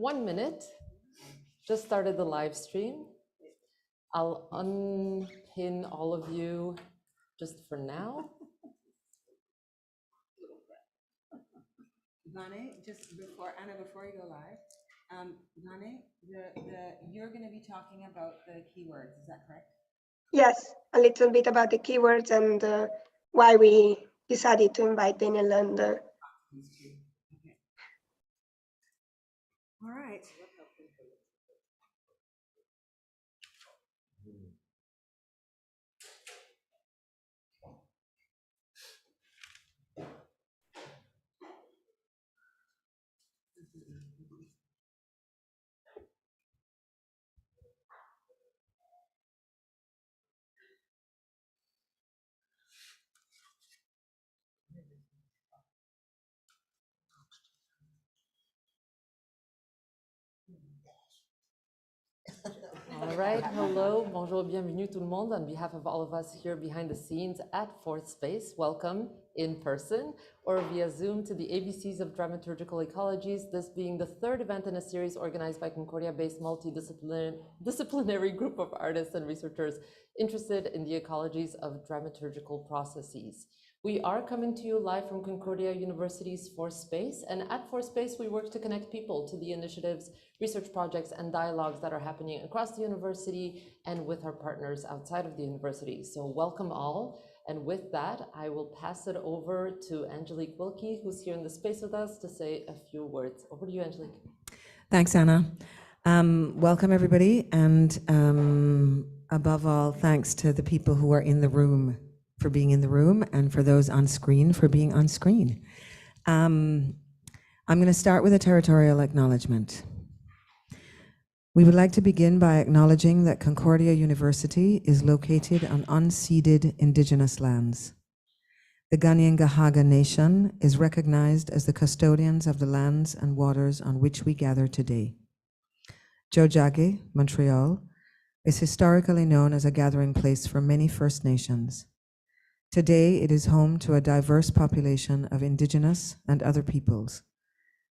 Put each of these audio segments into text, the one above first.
1 minute. Just started the live stream. I'll unpin all of you just for now. Vane, just before Anna, before you go live, Vane, you're going to be talking about the keywords. Is that correct? Yes, a little bit about the keywords and why we decided to invite Daniel and. Okay. All right. All right, hello, bonjour, bienvenue tout le monde. On behalf of all of us here behind the scenes at Fourth Space, welcome in person or via Zoom to the ABCs of Dramaturgical Ecologies, this being the third event in a series organized by Concordia-based multi-disciplinary group of artists and researchers interested in the ecologies of dramaturgical processes. We are coming to you live from Concordia University's Fourth Space, and at Fourth Space, we work to connect people to the initiatives, research projects, and dialogues that are happening across the university and with our partners outside of the university. So welcome all. And with that, I will pass it over to Angelique Wilkie, who's here in the space with us, to say a few words. Over to you, Angelique. Thanks, Anna. Welcome, everybody. And above all, thanks to the people who are in the room for being in the room, and for those on screen for being on screen. I'm going to start with a territorial acknowledgement. We would like to begin by acknowledging that Concordia University is located on unceded Indigenous lands. The Kanien'kehá:ka Nation is recognized as the custodians of the lands and waters on which we gather today. Tiohtià:ke, Montreal, is historically known as a gathering place for many First Nations. Today, it is home to a diverse population of Indigenous and other peoples.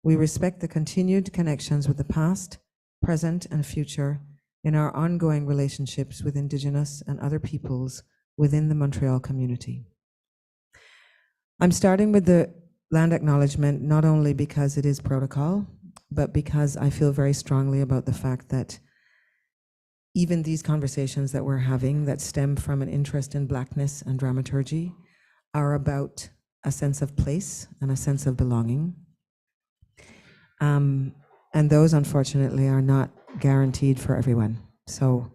We respect the continued connections with the past, present, and future in our ongoing relationships with Indigenous and other peoples within the Montreal community. I'm starting with the land acknowledgement not only because it is protocol, but because I feel very strongly about the fact that even these conversations that we're having that stem from an interest in Blackness and dramaturgy are about a sense of place and a sense of belonging. And those, unfortunately, are not guaranteed for everyone. So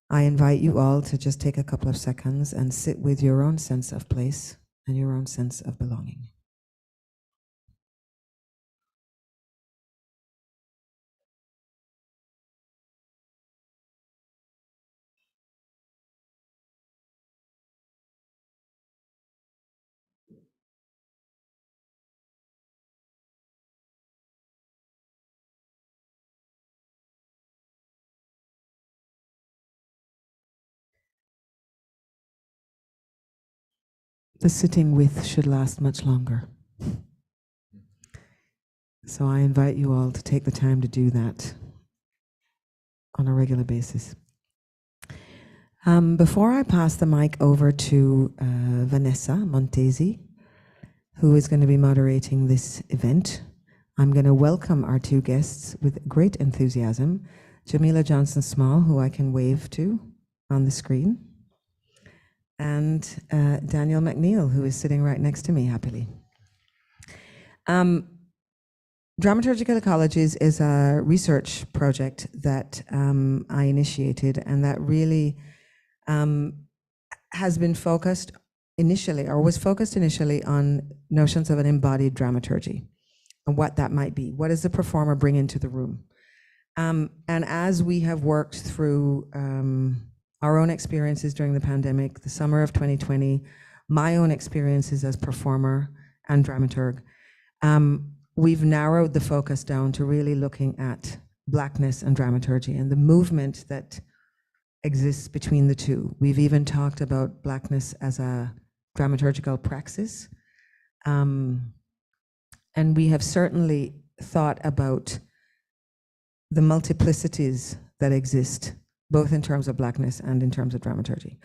I invite you all to just take a couple of seconds and sit with your own sense of place and your own sense of belonging. The sitting with should last much longer. So I invite you all to take the time to do that on a regular basis. Before I pass the mic over to Vanessa Montezi, who is going to be moderating this event, I'm going to welcome our two guests with great enthusiasm, Jamila Johnson-Small, who I can wave to on the screen, and Daniel McNeil, who is sitting right next to me happily. Dramaturgical Ecologies is a research project that I initiated, and that really has been focused initially, or was focused initially, on notions of an embodied dramaturgy and what that might be. What does the performer bring into the room? And as we have worked through our own experiences during the pandemic, the summer of 2020, my own experiences as performer and dramaturg, we've narrowed the focus down to really looking at Blackness and dramaturgy and the movement that exists between the two. We've even talked about Blackness as a dramaturgical praxis. And we have certainly thought about the multiplicities that exist, both in terms of Blackness and in terms of dramaturgy.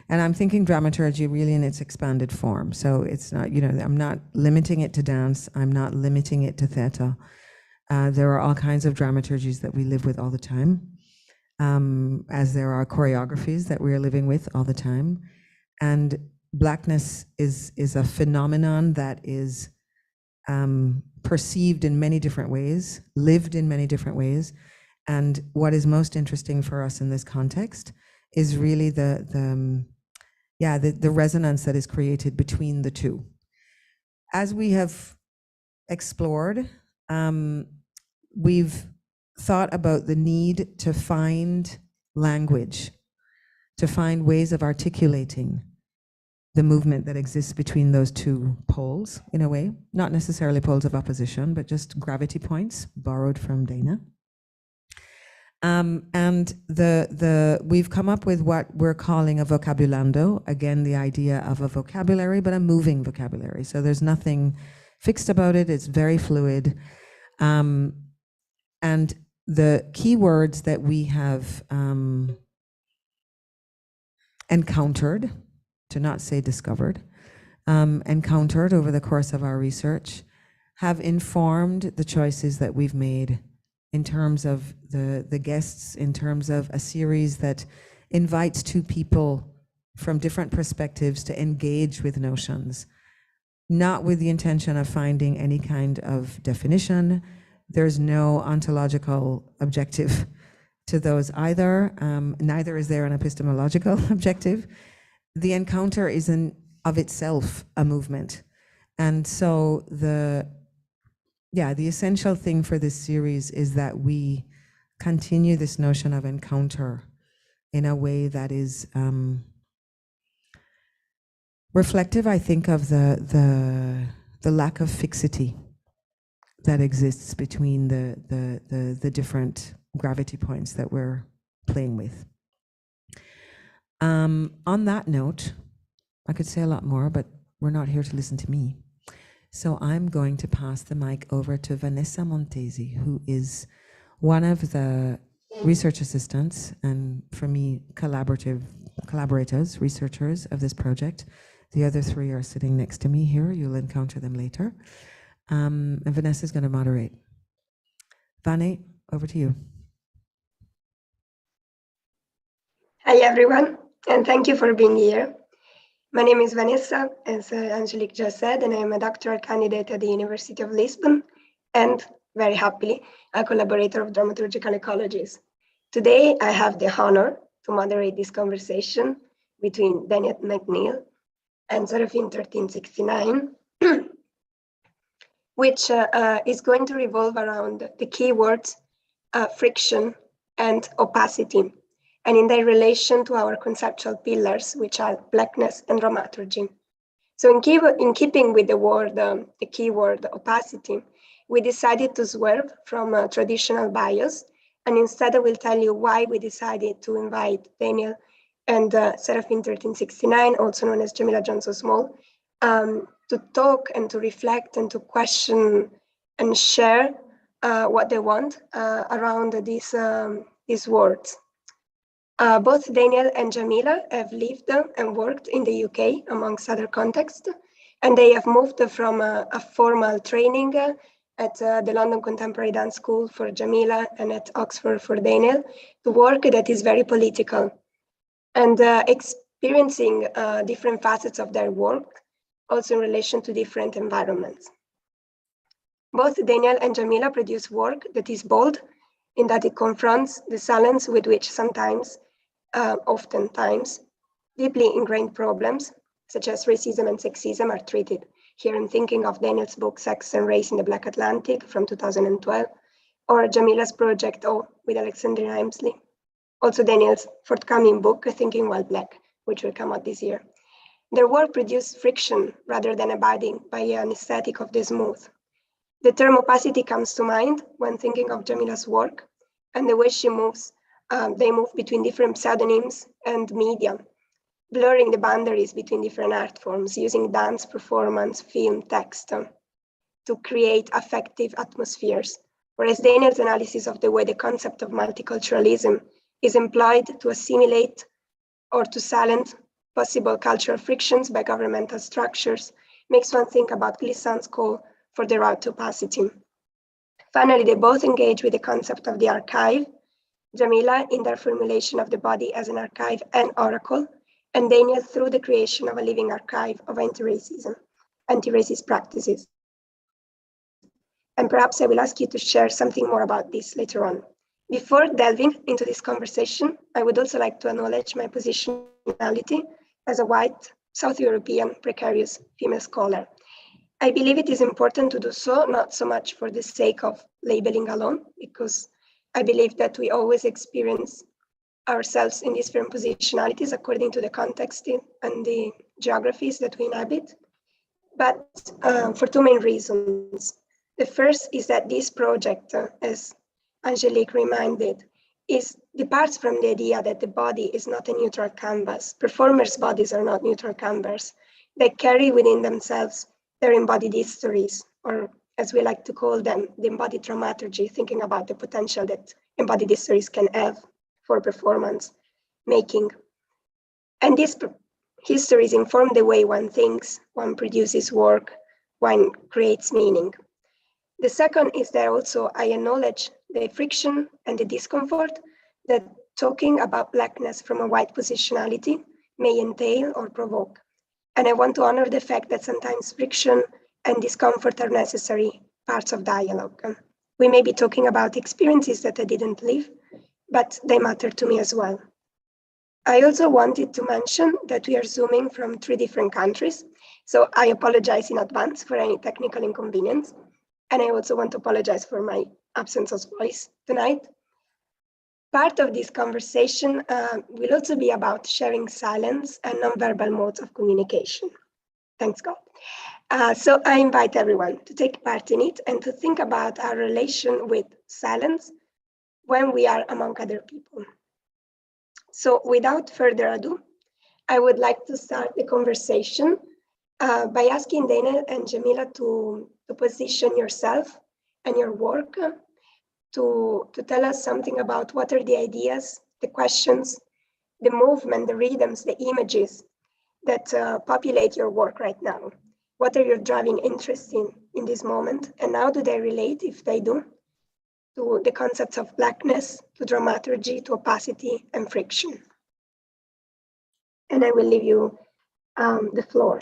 And I'm thinking dramaturgy really in its expanded form. So it's not, I'm not limiting it to dance. I'm not limiting it to theatre. There are all kinds of dramaturgies that we live with all the time, as there are choreographies that we are living with all the time. And Blackness is a phenomenon that is perceived in many different ways, lived in many different ways. And what is most interesting for us in this context is really the resonance that is created between the two. As we have explored, we've thought about the need to find language, to find ways of articulating the movement that exists between those two poles, in a way, not necessarily poles of opposition, but just gravity points borrowed from Dana. And we've come up with what we're calling a vocabulando, again, the idea of a vocabulary, but a moving vocabulary. So there's nothing fixed about it, it's very fluid. And the key words that we have encountered, to not say discovered, encountered over the course of our research have informed the choices that we've made in terms of the guests, in terms of a series that invites two people from different perspectives to engage with notions, not with the intention of finding any kind of definition. There's no ontological objective to those either. Neither is there an epistemological objective. The encounter is in of itself a movement. And so the essential thing for this series is that we continue this notion of encounter in a way that is reflective, I think, of the lack of fixity that exists between the different gravity points that we're playing with. On that note, I could say a lot more, but we're not here to listen to me. So I'm going to pass the mic over to Vanessa Montezi, who is one of the research assistants and, for me, collaborators, researchers of this project. The other three are sitting next to me here. You'll encounter them later. And Vanessa's going to moderate. Vane, over to you. Hi, everyone, and thank you for being here. My name is Vanessa, as Angelique just said, and I'm a doctoral candidate at the University of Lisbon, and very happily, a collaborator of Dramaturgical Ecologies. Today, I have the honor to moderate this conversation between Daniel McNeil and Seraphine 1369, which is going to revolve around the keywords friction and opacity, and in their relation to our conceptual pillars, which are Blackness and dramaturgy. So in keeping with the keyword opacity, we decided to swerve from traditional bias, and instead I will tell you why we decided to invite Daniel and Seraphine 1369, also known as Jamila Johnson-Small, to talk and to reflect and to question and share what they want around these words. Both Daniel and Jamila have lived and worked in the UK, amongst other contexts, and they have moved from a formal training at the London Contemporary Dance School for Jamila and at Oxford for Daniel to work that is very political, and experiencing different facets of their work, also in relation to different environments. Both Daniel and Jamila produce work that is bold in that it confronts the silence with which oftentimes, deeply ingrained problems, such as racism and sexism, are treated. Here I'm thinking of Daniel's book, Sex and Race in the Black Atlantic from 2012, or Jamila's project, with Alexandria Emsley. Also Daniel's forthcoming book, Thinking While Black, which will come out this year. Their work produced friction rather than abiding by an aesthetic of the smooth. The term opacity comes to mind when thinking of Jamila's work and the way she moves. They move between different pseudonyms and media, blurring the boundaries between different art forms, using dance, performance, film, text to create affective atmospheres whereas Daniel's analysis of the way the concept of multiculturalism is employed to assimilate or to silence possible cultural frictions by governmental structures makes one think about Glissant's call for the route to opacity. Finally, they both engage with the concept of the archive, Jamila in their formulation of the body as an archive and oracle, and Daniel through the creation of a living archive of anti-racist practices. And perhaps I will ask you to share something more about this later on. Before delving into this conversation, I would also like to acknowledge my positionality as a white, South European, precarious female scholar. I believe it is important to do so, not so much for the sake of labeling alone, because I believe that we always experience ourselves in different positionalities according to the context and the geographies that we inhabit, but for two main reasons. The first is that this project, as Angelique reminded, departs from the idea that the body is not a neutral canvas. Performers' bodies are not neutral canvas. They carry within themselves their embodied histories, or as we like to call them, the embodied dramaturgy, thinking about the potential that embodied histories can have for performance making. And these histories inform the way one thinks, one produces work, one creates meaning. The second is that also I acknowledge the friction and the discomfort that talking about Blackness from a white positionality may entail or provoke. And I want to honor the fact that sometimes friction and discomfort are necessary parts of dialogue. We may be talking about experiences that I didn't live, but they matter to me as well. I also wanted to mention that we are Zooming from 3 different countries, so I apologize in advance for any technical inconvenience. And I also want to apologize for my absence of voice tonight. Part of this conversation will also be about sharing silence and nonverbal modes of communication. Thanks God. So I invite everyone to take part in it and to think about our relation with silence when we are among other people. So without further ado, I would like to start the conversation by asking Daniel and Jamila to position yourself and your work to tell us something about what are the ideas, the questions, the movement, the rhythms, the images that populate your work right now. What are your driving interests in this moment? And how do they relate, if they do, to the concepts of Blackness, to dramaturgy, to opacity and friction? And I will leave you the floor.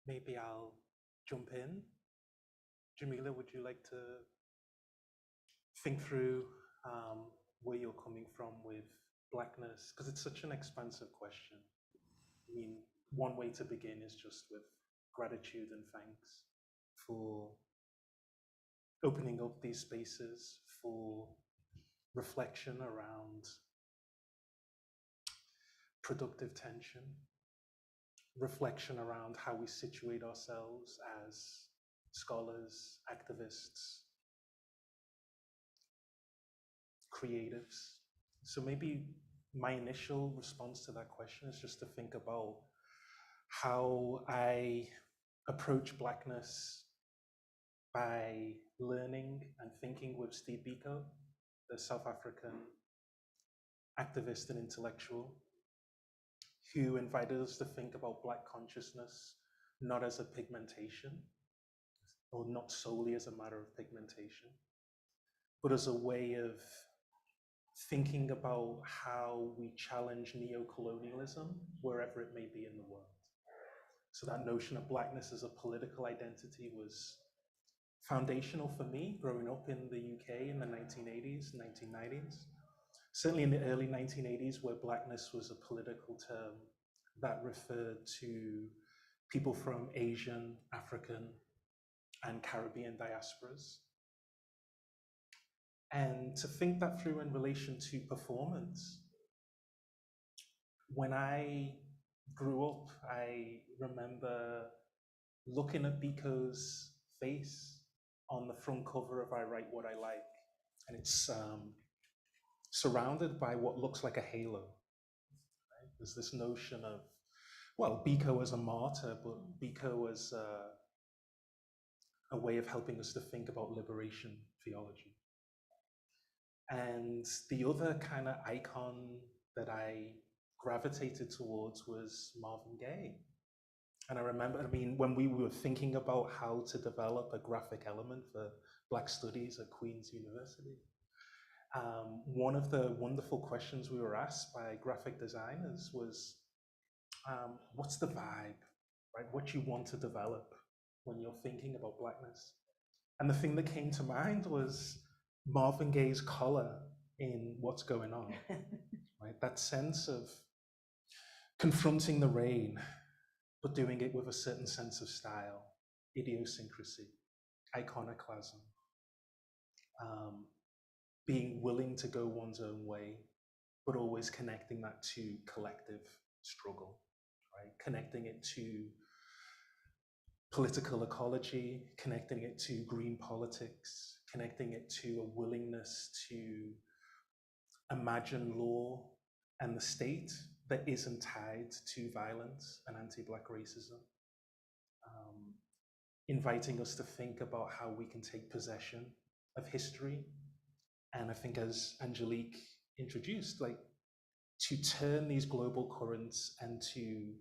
Maybe I'll jump in. Jamila, would you like to think through where you're coming from with Blackness? Because it's such an expansive question. I mean, one way to begin is just with gratitude and thanks for opening up these spaces for reflection around productive tension, reflection around how we situate ourselves as scholars, activists, creatives. So maybe my initial response to that question is just to think about how I approach Blackness by learning and thinking with Steve Biko, the South African activist and intellectual, who invited us to think about Black consciousness not as a pigmentation, or not solely as a matter of pigmentation, but as a way of thinking about how we challenge neocolonialism wherever it may be in the world. So that notion of Blackness as a political identity was foundational for me growing up in the UK in the 1980s, 1990s. Certainly in the early 1980s, where Blackness was a political term that referred to people from Asian, African, and Caribbean diasporas. And to think that through in relation to performance. When I grew up, I remember looking at Biko's face on the front cover of I Write What I Like. And it's surrounded by what looks like a halo. Right? There's this notion of, well, Biko as a martyr, but Biko as a way of helping us to think about liberation theology. And the other kind of icon that I gravitated towards was Marvin Gaye. And I remember, when we were thinking about how to develop a graphic element for Black Studies at Queen's University, one of the wonderful questions we were asked by graphic designers was, what's the vibe, right? What you want to develop when you're thinking about Blackness? And the thing that came to mind was Marvin Gaye's color in What's Going On, right? That sense of confronting the rain, but doing it with a certain sense of style, idiosyncrasy, iconoclasm, being willing to go one's own way, but always connecting that to collective struggle, right? Connecting it to political ecology, connecting it to green politics, connecting it to a willingness to imagine law and the state that isn't tied to violence and anti-Black racism. Inviting us to think about how we can take possession of history. And I think, as Angelique introduced, like, to turn these global currents and to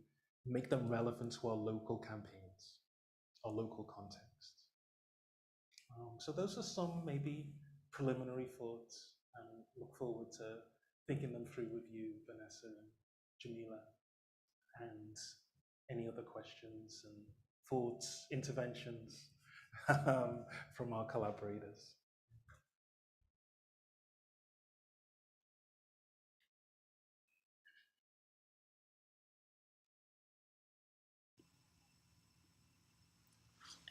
make them relevant to our local campaigns, our local context. So those are some maybe preliminary thoughts, and look forward to thinking them through with you, Vanessa and Jamila, and any other questions and thoughts, interventions from our collaborators.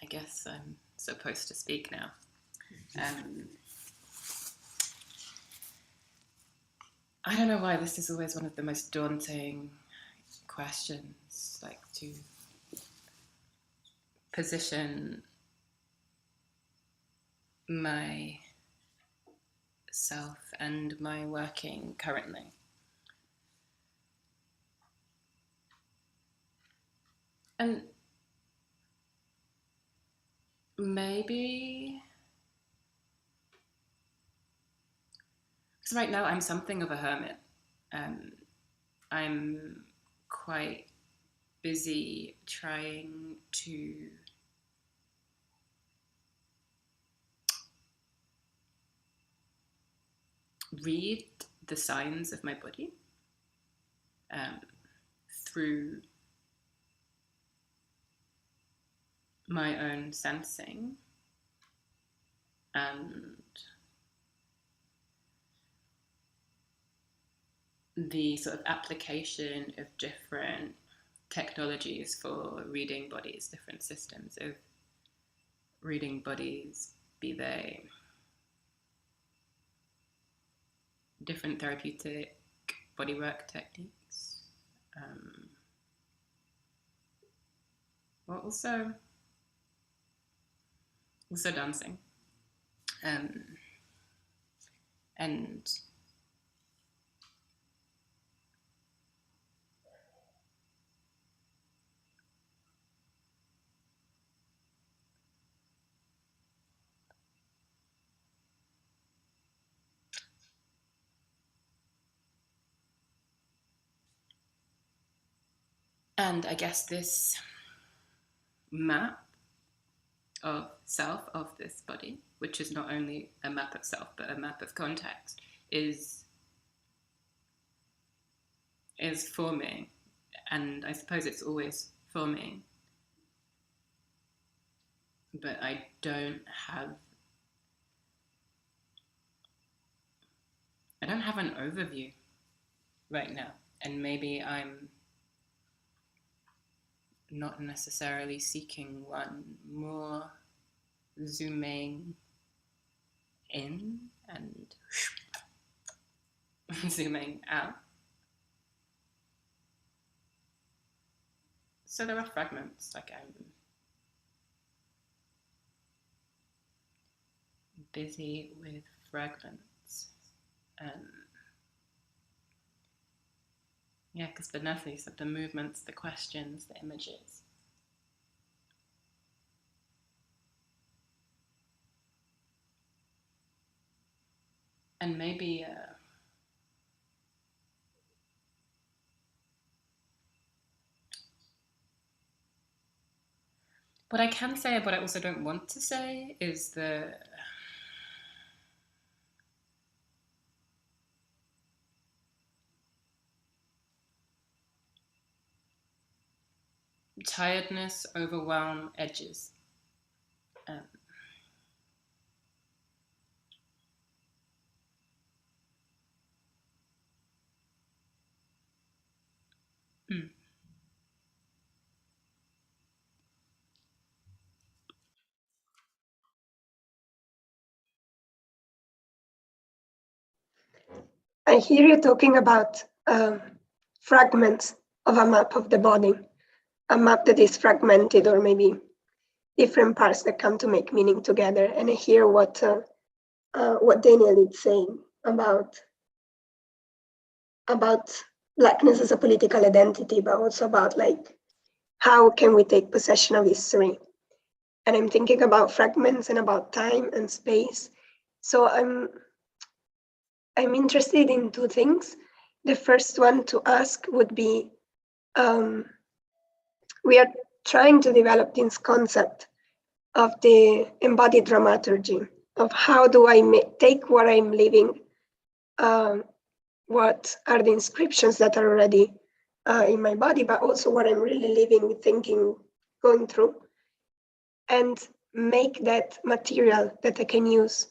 I guess I'm supposed to speak now. I don't know why this is always one of the most daunting questions, like to position myself and my working currently. And maybe, because right now I'm something of a hermit. I'm quite busy trying to read the signs of my body through my own sensing and the sort of application of different technologies for reading bodies, different systems of reading bodies, be they different therapeutic bodywork techniques, or also dancing, and I guess this map of self, of this body, which is not only a map of self, but a map of context, is forming. And I suppose it's always forming. But I don't have an overview right now. And maybe I'm not necessarily seeking one, more zooming in and zooming out. So there are fragments, like busy with fragments. Yeah, because Vanessa, you said the movements, the questions, the images. And maybe what I can say, but I also don't want to say, is the tiredness, overwhelm, edges. I hear you talking about fragments of a map of the body, a map that is fragmented, or maybe different parts that come to make meaning together. And I hear what Daniel is saying about Blackness as a political identity, but also about like how can we take possession of history. And I'm thinking about fragments and about time and space. So I'm interested in two things. The first one to ask would be, we are trying to develop this concept of the embodied dramaturgy, of how do I take what I'm living, what are the inscriptions that are already in my body, but also what I'm really living, thinking, going through, and make that material that I can use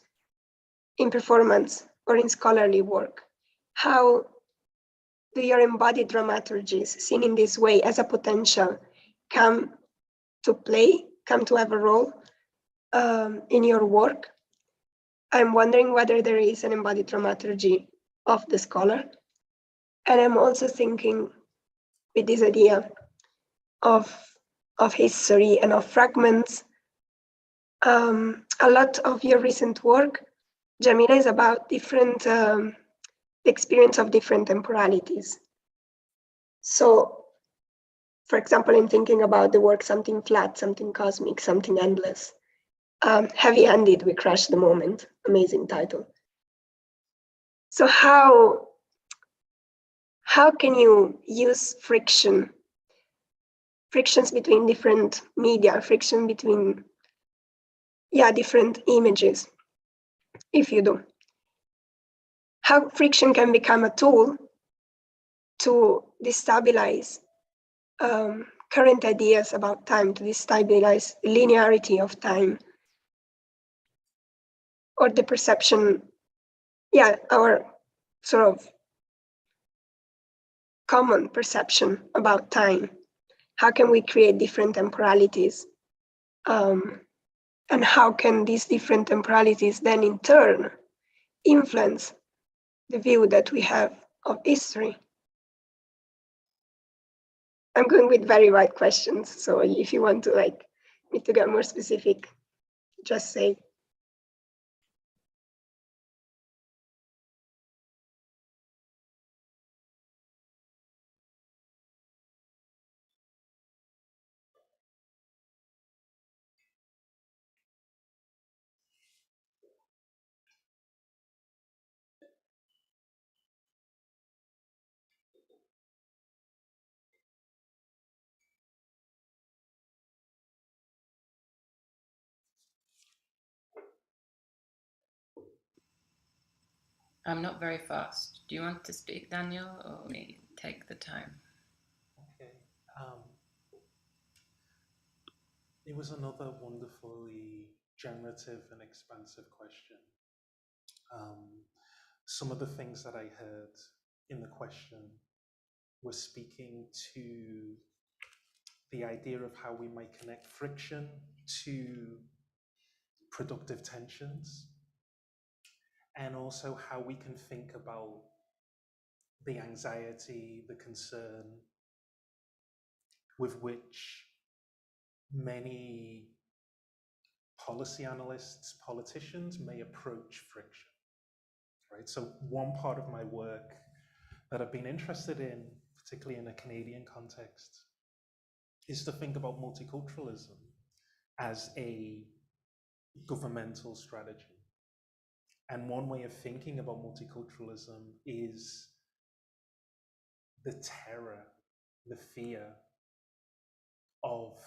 in performance or in scholarly work. How do your embodied dramaturgies, seen in this way as a potential, come to play, come to have a role in your work? I'm wondering whether there is an embodied dramaturgy of the scholar. And I'm also thinking with this idea of history and of fragments. A lot of your recent work, Jamila, is about different the experience of different temporalities. So, for example, I'm thinking about the work Something Flat, Something Cosmic, Something Endless. Heavy-handed, we crash the moment. Amazing title. So how can you use frictions between different media, friction between different images, if you do? How friction can become a tool to destabilize current ideas about time, to destabilize the linearity of time, or the perception, our sort of common perception about time. How can we create different temporalities? And how can these different temporalities then in turn influence the view that we have of history? I'm going with very wide questions, so if you want to me to get more specific, just say. I'm not very fast. Do you want to speak, Daniel, or me take the time? Okay. It was another wonderfully generative and expansive question. Some of the things that I heard in the question were speaking to the idea of how we might connect friction to productive tensions, and also how we can think about the anxiety, the concern with which many policy analysts, politicians may approach friction, right? So one part of my work that I've been interested in, particularly in a Canadian context, is to think about multiculturalism as a governmental strategy. And one way of thinking about multiculturalism is the terror, the fear of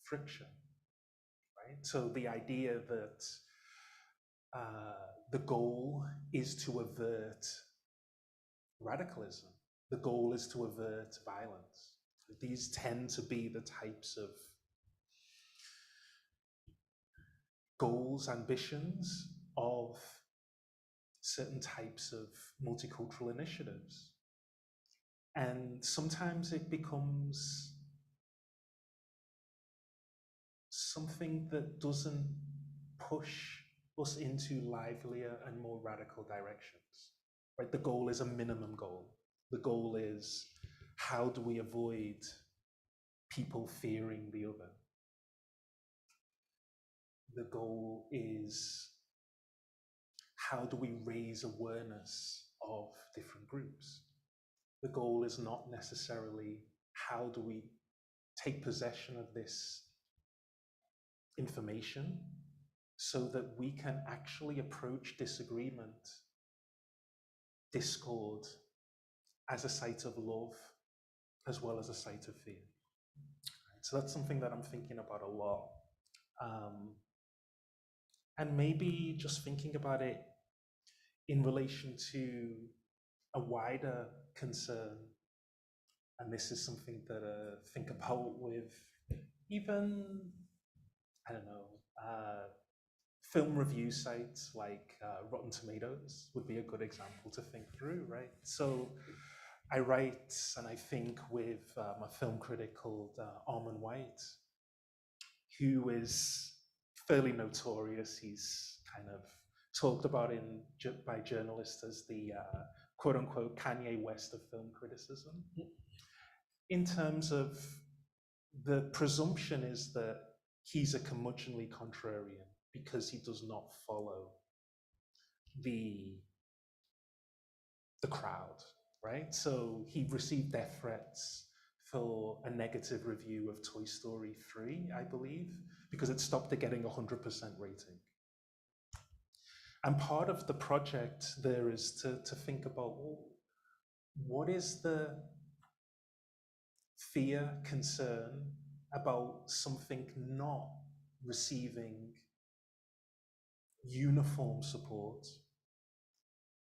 friction, right? So the idea that the goal is to avert radicalism, the goal is to avert violence. These tend to be the types of goals, ambitions of certain types of multicultural initiatives. And sometimes it becomes something that doesn't push us into livelier and more radical directions, right? The goal is a minimum goal. The goal is, how do we avoid people fearing the other? The goal is, how do we raise awareness of different groups? The goal is not necessarily, how do we take possession of this information so that we can actually approach disagreement, discord, as a site of love, as well as a site of fear. So that's something that I'm thinking about a lot. And maybe just thinking about it in relation to a wider concern. And this is something that I think about with even, I don't know, film review sites like Rotten Tomatoes would be a good example to think through, right? So I write and I think with a film critic called Armand White, who is fairly notorious. He's kind of talked about by journalists as the quote unquote Kanye West of film criticism. In terms of, the presumption is that he's a curmudgeonly contrarian because he does not follow the crowd, right? So he received death threats for a negative review of Toy Story 3, I believe, because it stopped at getting 100% rating. And part of the project there is to think about, well, what is the fear, concern about something not receiving uniform support,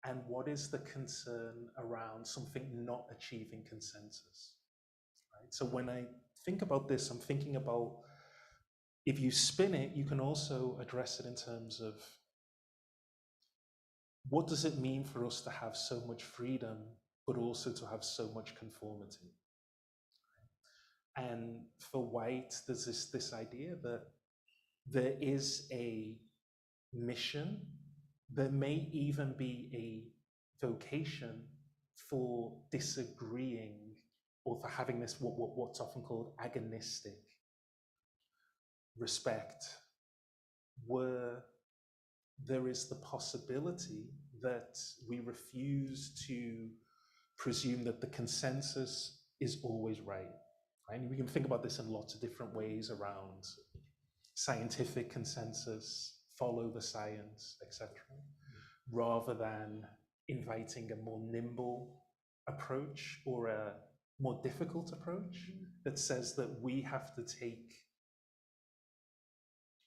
and what is the concern around something not achieving consensus, right? So when I think about this, I'm thinking about, if you spin it, you can also address it in terms of, what does it mean for us to have so much freedom, but also to have so much conformity? And for White, there's this idea that there is a mission, there may even be a vocation for disagreeing, or for having this what's often called agonistic respect, where there is the possibility that we refuse to presume that the consensus is always right. And we can think about this in lots of different ways around scientific consensus, follow the science, etc., rather than inviting a more nimble approach or a more difficult approach that says that we have to take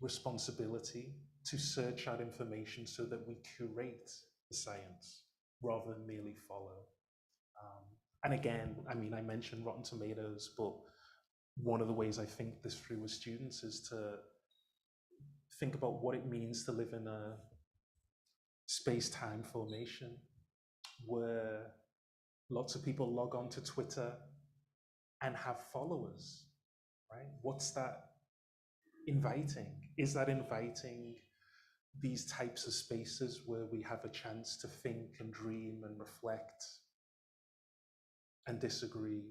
responsibility to search out information so that we curate the science rather than merely follow. And again, I mean, I mentioned Rotten Tomatoes, but one of the ways I think this through with students is to think about what it means to live in a space-time formation where lots of people log on to Twitter and have followers, right? What's that inviting? Is that inviting these types of spaces where we have a chance to think and dream and reflect and disagree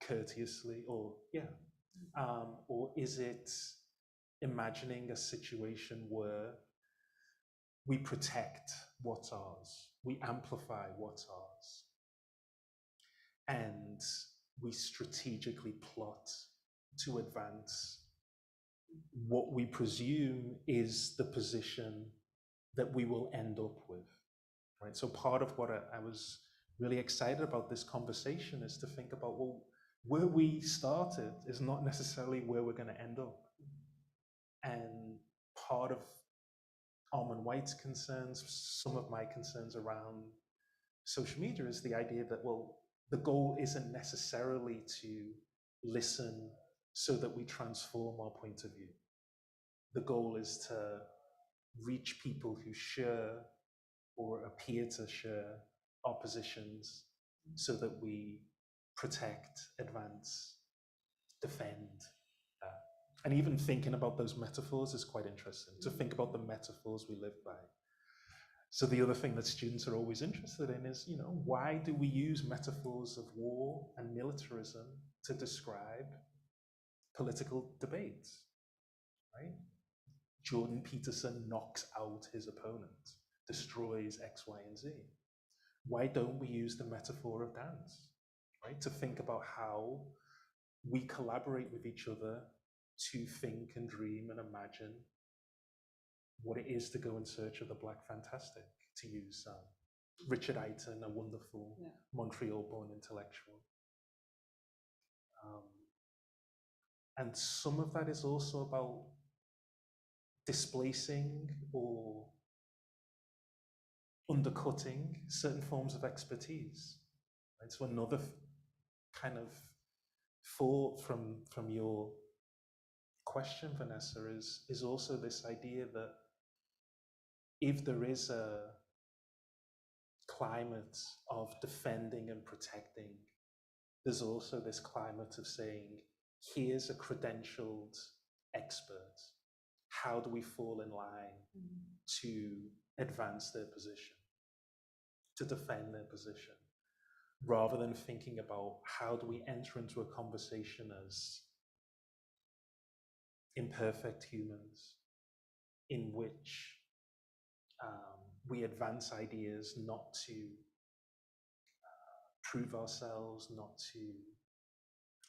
courteously, or is it imagining a situation where we protect what's ours, we amplify what's ours, and we strategically plot to advance what we presume is the position that we will end up with, right? So part of what I was really excited about this conversation is to think about, well, where we started is not necessarily where we're going to end up. And part of Almond White's concerns, some of my concerns around social media is the idea that, well, the goal isn't necessarily to listen so that we transform our point of view. The goal is to reach people who share or appear to share our positions so that we protect, advance, defend. And even thinking about those metaphors is quite interesting, to think about the metaphors we live by. So the other thing that students are always interested in is, you know, why do we use metaphors of war and militarism to describe political debates, right? Jordan Peterson knocks out his opponent, destroys X, Y, and Z. Why don't we use the metaphor of dance, right? To think about how we collaborate with each other to think and dream and imagine what it is to go in search of the Black Fantastic, to use Richard Eiton, a wonderful Montreal-born intellectual. And some of that is also about displacing or undercutting certain forms of expertise. Right? So another kind of thought from your question, Vanessa, is also this idea that if there is a climate of defending and protecting, there's also this climate of saying, here's a credentialed expert. How do we fall in line to advance their position, to defend their position, rather than thinking about how do we enter into a conversation as imperfect humans in which we advance ideas not to prove ourselves, not to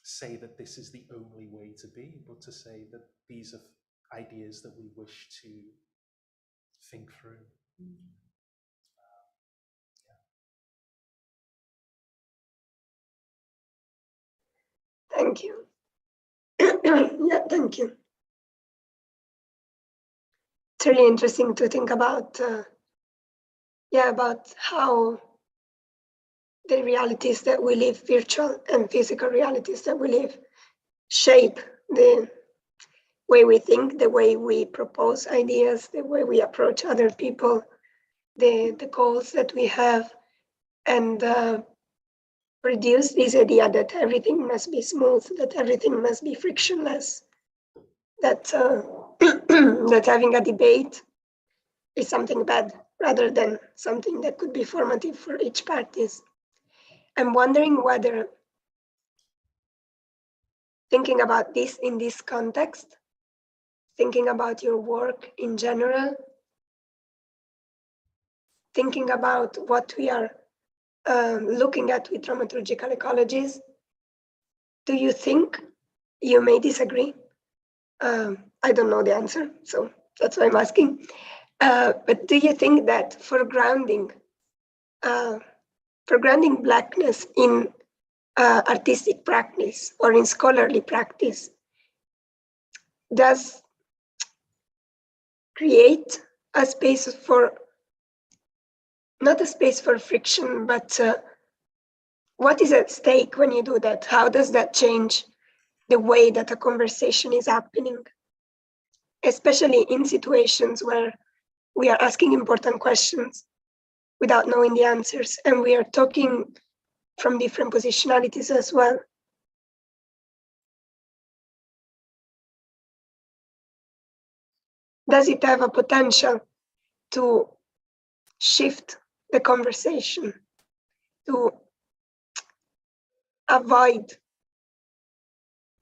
say that this is the only way to be, but to say that these are ideas that we wish to think through. Thank you. Yeah, thank you. It's really interesting to think about, about how the realities that we live, virtual and physical realities that we live, shape the way we think, the way we propose ideas, the way we approach other people, the goals that we have, and reduce this idea that everything must be smooth, that everything must be frictionless, that that having a debate is something bad rather than something that could be formative for each party. I'm wondering whether, thinking about this in this context, thinking about your work in general, thinking about what we are looking at with dramaturgical ecologies, do you think, you may disagree, I don't know the answer, so that's why I'm asking, but do you think that for grounding Blackness in artistic practice or in scholarly practice does create a space for, not a space for friction, but what is at stake when you do that? How does that change the way that a conversation is happening? Especially in situations where we are asking important questions without knowing the answers, and we are talking from different positionalities as well. Does it have a potential to shift the conversation, to avoid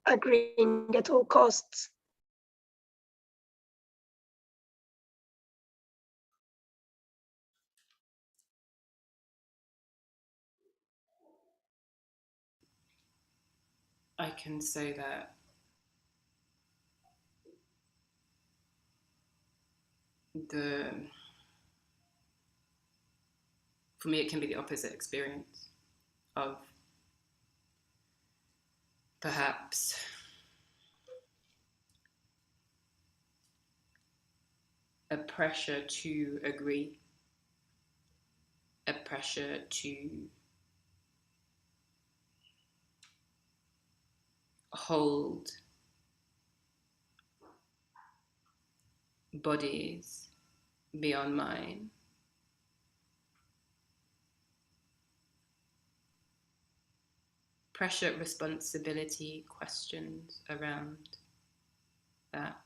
agreeing at all costs? I can say that for me, it can be the opposite experience of perhaps a pressure to agree, a pressure to hold bodies beyond mine. Pressure, responsibility, questions around that.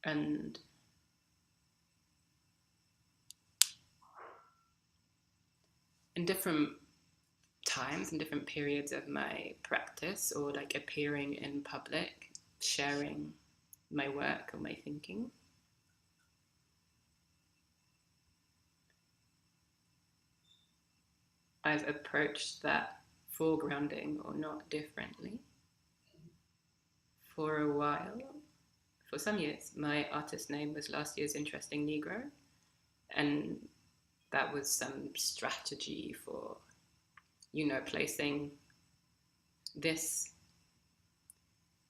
And in different times and different periods of my practice, or like appearing in public, sharing my work or my thinking, I've approached that foregrounding or not differently. For a while, for some years, my artist name was Last Year's Interesting Negro, and that was some strategy for, placing this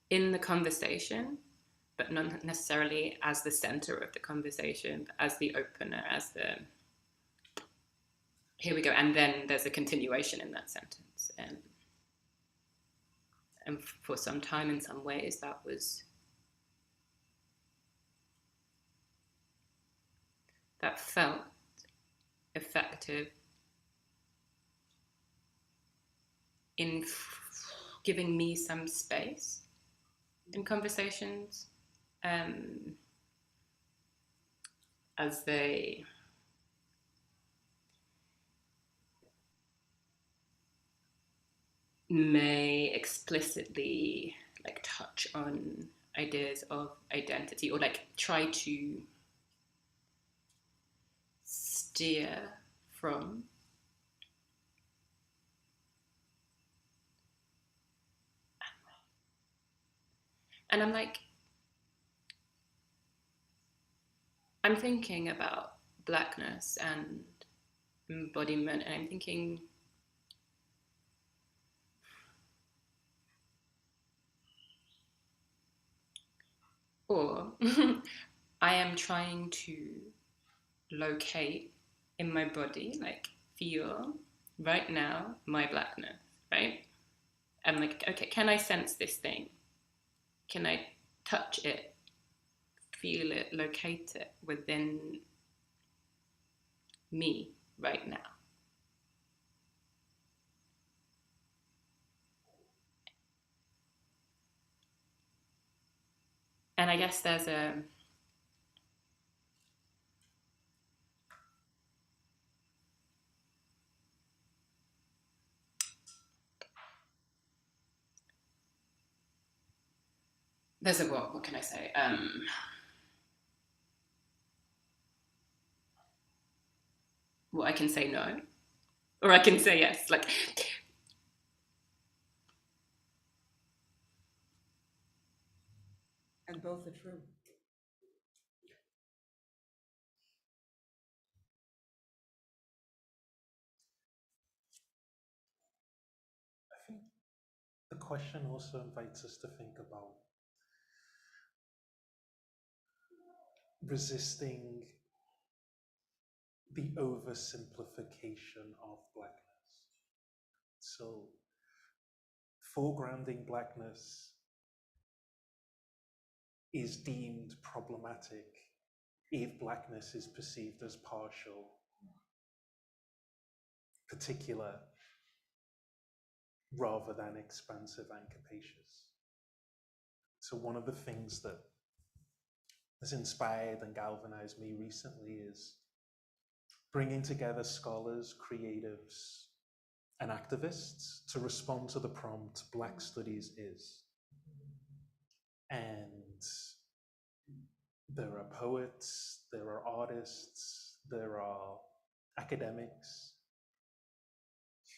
in the conversation, but not necessarily as the center of the conversation, but as the opener, as the, here we go, and then there's a continuation in that sentence. And for some time, in some ways, that felt effective in giving me some space in conversations, as they may explicitly like touch on ideas of identity, or like try to steer from and I'm thinking about Blackness and embodiment, and I'm thinking or I am trying to locate in my body, like feel right now my Blackness, right? I'm like, okay, can I sense this thing? Can I touch it, feel it, locate it within me right now? And I guess there's a what can I say? Well, I can say no, or I can say yes. Like, And both are true. I think the question also invites us to think about resisting the oversimplification of Blackness. So, foregrounding Blackness is deemed problematic if Blackness is perceived as partial, particular, rather than expansive and capacious. So one of the things that has inspired and galvanized me recently is bringing together scholars, creatives, and activists to respond to the prompt Black Studies is. And there are poets, there are artists, there are academics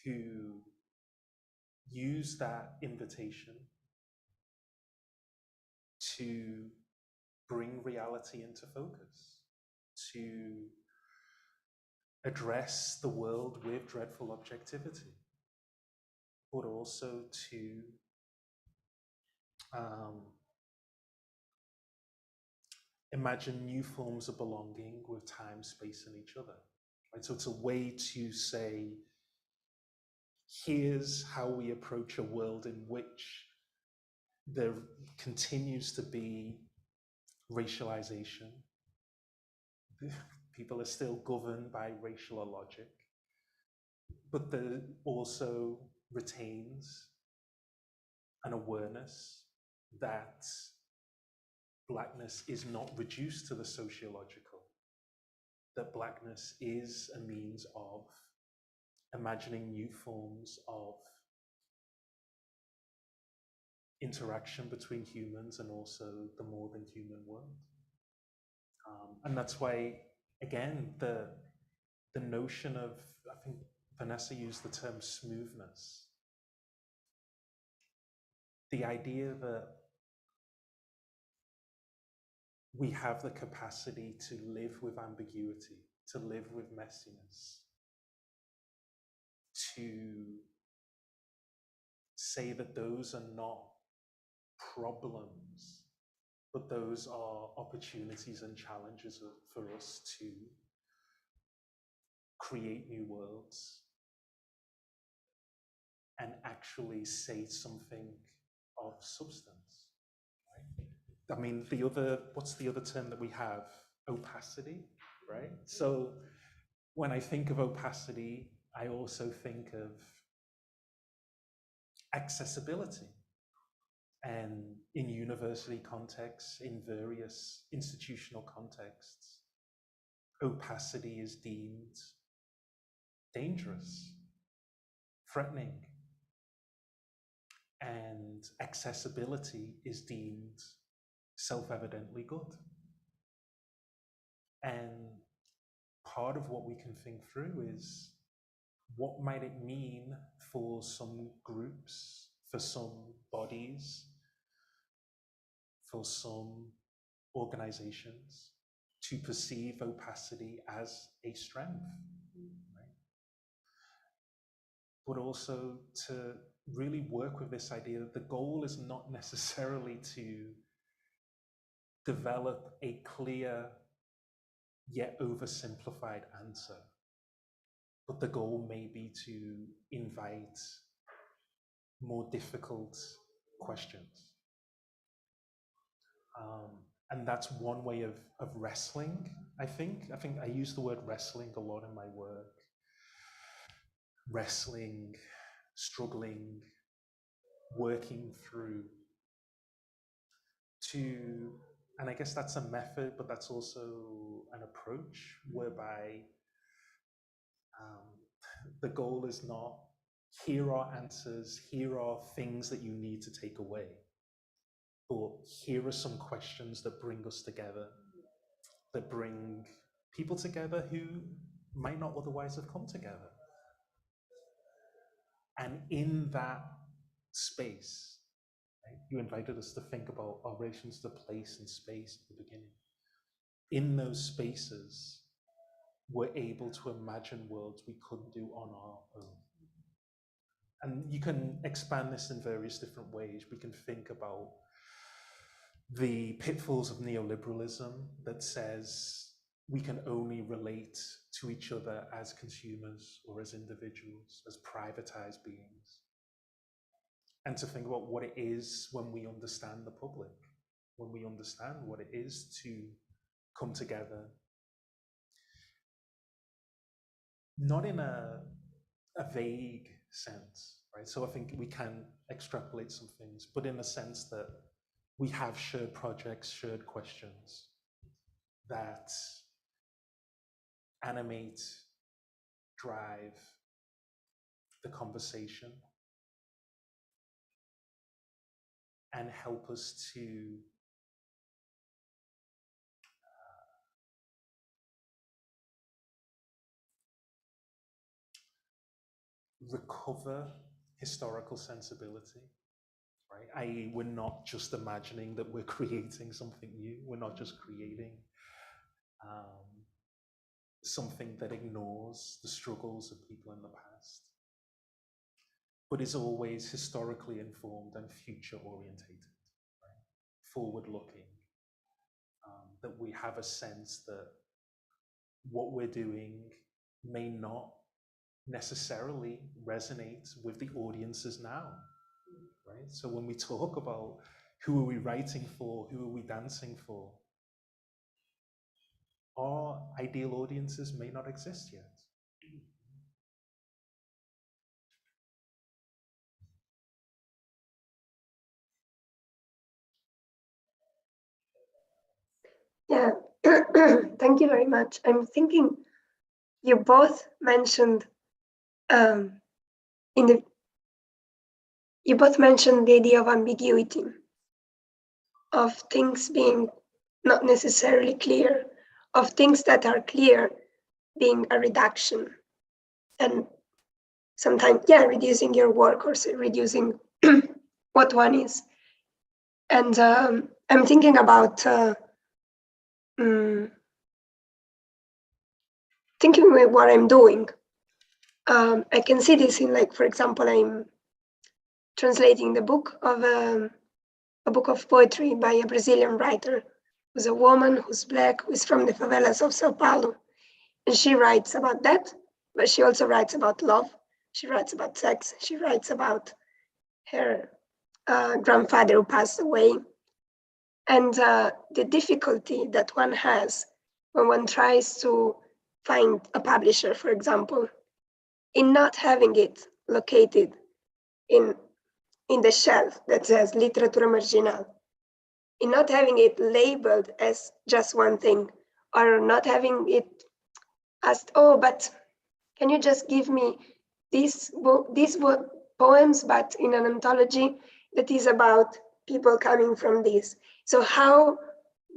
who use that invitation to bring reality into focus, to address the world with dreadful objectivity, but also to imagine new forms of belonging with time, space, and each other. Right? So it's a way to say, here's how we approach a world in which there continues to be racialization. People are still governed by racial logic, but there also retains an awareness that Blackness is not reduced to the sociological, that Blackness is a means of imagining new forms of interaction between humans and also the more than human world. And that's why, again, the notion of, I think Vanessa used the term smoothness. The idea that we have the capacity to live with ambiguity, to live with messiness, to say that those are not problems, but those are opportunities and challenges for us to create new worlds and actually say something of substance. Right? I mean, what's the other term that we have? Opacity, right? So when I think of opacity, I also think of accessibility. And in university contexts, in various institutional contexts, opacity is deemed dangerous, threatening, and accessibility is deemed self-evidently good. And part of what we can think through is, what might it mean for some groups, for some bodies, for some organizations to perceive opacity as a strength, right? But also to really work with this idea that the goal is not necessarily to develop a clear yet oversimplified answer, but the goal may be to invite more difficult questions. And that's one way of wrestling, I think. I use the word wrestling a lot in my work. Wrestling, struggling, working through and I guess that's a method, but that's also an approach whereby the goal is not, here are answers, here are things that you need to take away, but here are some questions that bring us together, that bring people together who might not otherwise have come together. And in that space, right, you invited us to think about our relations to place and space at the beginning. In those spaces, we're able to imagine worlds we couldn't do on our own. And you can expand this in various different ways. We can think about the pitfalls of neoliberalism that says we can only relate to each other as consumers or as individuals, as privatized beings. And to think about what it is when we understand the public, when we understand what it is to come together, not in a vague sense, right? So I think we can extrapolate some things, but in a sense that we have shared projects, shared questions that animate, drive the conversation, and help us to recover historical sensibility, right? I.e., we're not just imagining that we're creating something new. We're not just creating something that ignores the struggles of people in the past, but is always historically informed and future orientated, right? Forward looking, that we have a sense that what we're doing may not necessarily resonate with the audiences now, right? So when we talk about who are we writing for, who are we dancing for, our ideal audiences may not exist yet. Yeah, thank you very much. I'm thinking you both mentioned you both mentioned the idea of ambiguity, of things being not necessarily clear, of things that are clear being a reduction, and sometimes, yeah, reducing your work or reducing what one is. And I'm thinking about thinking with what I'm doing. I can see this in, like, for example, I'm translating the book of a book of poetry by a Brazilian writer who's a woman, who's Black, who's from the favelas of Sao Paulo. And she writes about that, but she also writes about love. She writes about sex. She writes about her grandfather who passed away. And the difficulty that one has when one tries to find a publisher, for example, in not having it located in the shelf that says literatura marginal, in not having it labeled as just one thing, or not having it asked, oh, but can you just give me these poems, but in an anthology that is about people coming from this. So how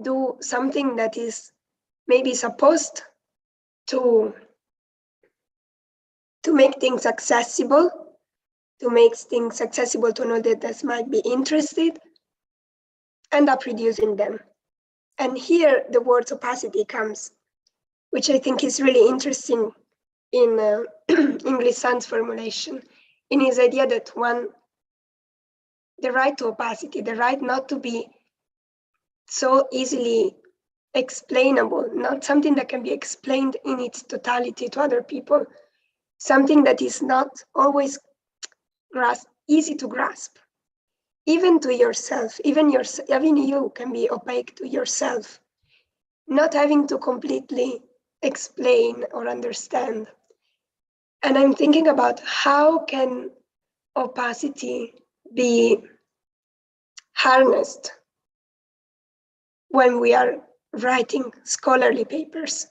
do something that is maybe supposed to make things accessible, to an audience that might be interested, end up reducing them? And here the word opacity comes, which I think is really interesting in English Sand's formulation, in his idea that the right to opacity, the right not to be so easily explainable, not something that can be explained in its totality to other people, something that is not always easy to grasp, even to yourself, even you can be opaque to yourself, not having to completely explain or understand. And I'm thinking about how can opacity be harnessed when we are writing scholarly papers,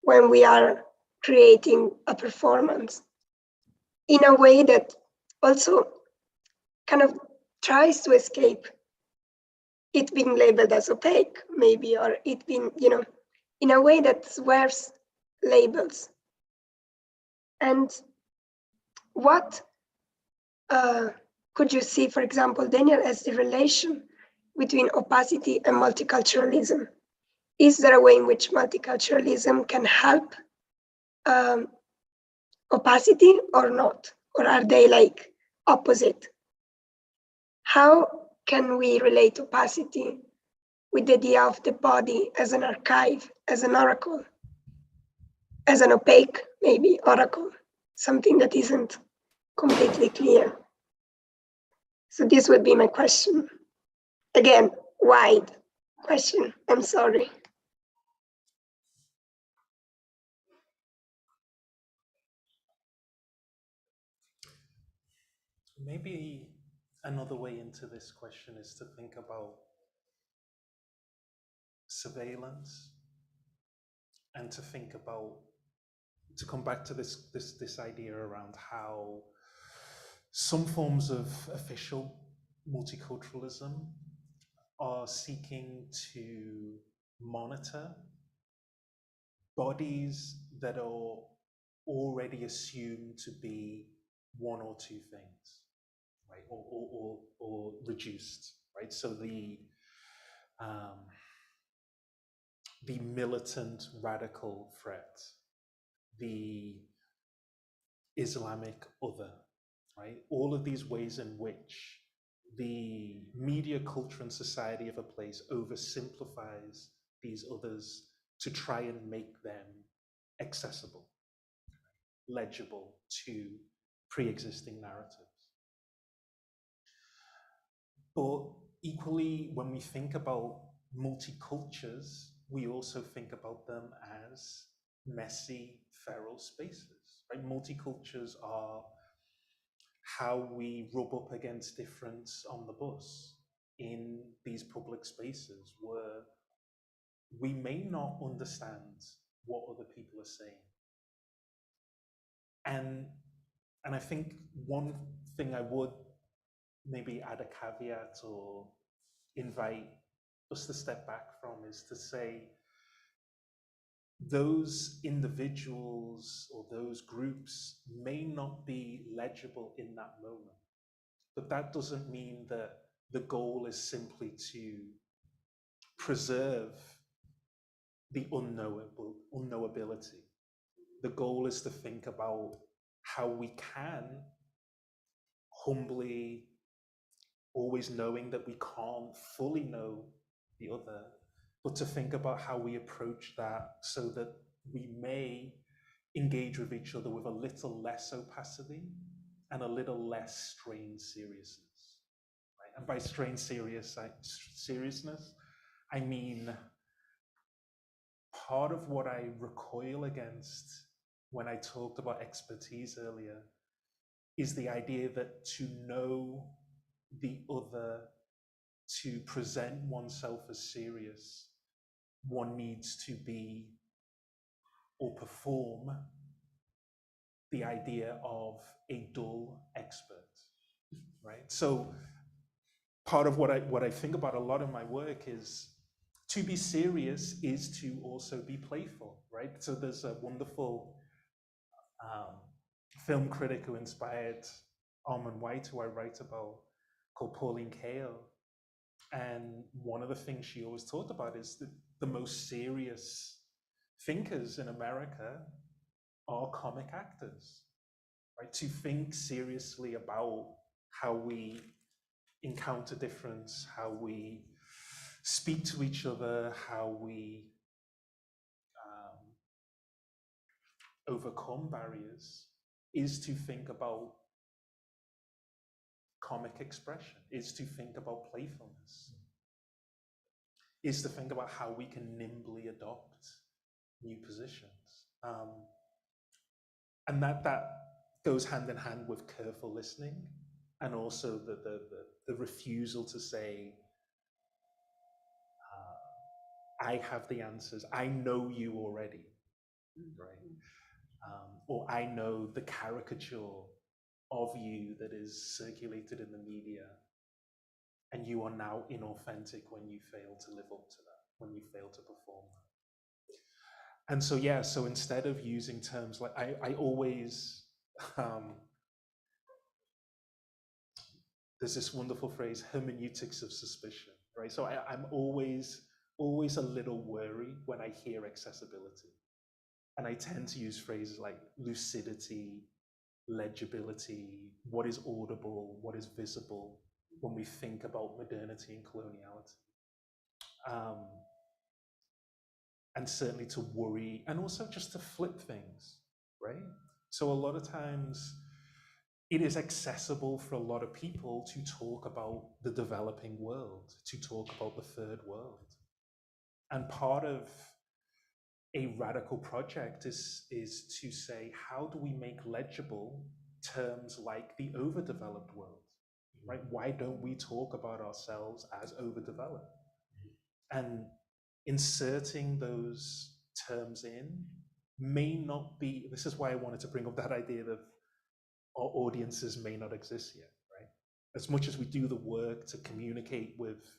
when we are creating a performance, in a way that also kind of tries to escape it being labeled as opaque, maybe, or it being, in a way that wears labels. And what could you see, for example, Daniel, as the relation between opacity and multiculturalism? Is there a way in which multiculturalism can help opacity or not? Or are they like opposite? How can we relate opacity with the idea of the body as an archive, as an oracle, as an opaque, maybe, oracle, something that isn't completely clear? So this would be my question. Again, wide question, I'm sorry. Maybe another way into this question is to think about surveillance, and to think about, to come back to this idea around how some forms of official multiculturalism are seeking to monitor bodies that are already assumed to be one or two things, right? Or reduced, right? So the militant radical threat, the Islamic other, right? All of these ways in which the media, culture, and society of a place oversimplifies these others to try and make them accessible, legible to pre-existing narratives. But equally, when we think about multicultures, we also think about them as messy, feral spaces, right? Multicultures are how we rub up against difference on the bus in these public spaces where we may not understand what other people are saying. And I think one thing I would maybe add a caveat or invite us to step back from is to say those individuals or those groups may not be legible in that moment, but that doesn't mean that the goal is simply to preserve the unknowability. The goal is to think about how we can humbly, always knowing that we can't fully know the other, but to think about how we approach that so that we may engage with each other with a little less opacity and a little less strained seriousness. Right? And by strained seriousness, I mean part of what I recoil against when I talked about expertise earlier is the idea that to know the other, to present oneself as serious, one needs to be or perform the idea of a dull expert, right? So part of what I think about a lot in my work is to be serious is to also be playful, right? So there's a wonderful film critic who inspired Armand White, who I write about, called Pauline Kael. And one of the things she always talked about is that the most serious thinkers in America are comic actors, right? To think seriously about how we encounter difference, how we speak to each other, how we overcome barriers, is to think about comic expression, is to think about playfulness, is to think about how we can nimbly adopt new positions. And that goes hand in hand with careful listening, and also the refusal to say, I have the answers, I know you already, right? Or I know the caricature of you that is circulated in the media, and you are now inauthentic when you fail to live up to that, when you fail to perform that. And so, yeah, so instead of using terms like, I always, there's this wonderful phrase, hermeneutics of suspicion, right? So I'm always a little worried when I hear accessibility. And I tend to use phrases like lucidity, legibility, what is audible, what is visible, when we think about modernity and coloniality. And certainly to worry, and also just to flip things, right? So a lot of times, it is accessible for a lot of people to talk about the developing world, to talk about the third world. And part of a radical project is to say, how do we make legible terms like the overdeveloped world, right? Why don't we talk about ourselves as overdeveloped? And inserting those terms in may not be, this is why I wanted to bring up that idea of our audiences may not exist yet, right? As much as we do the work to communicate with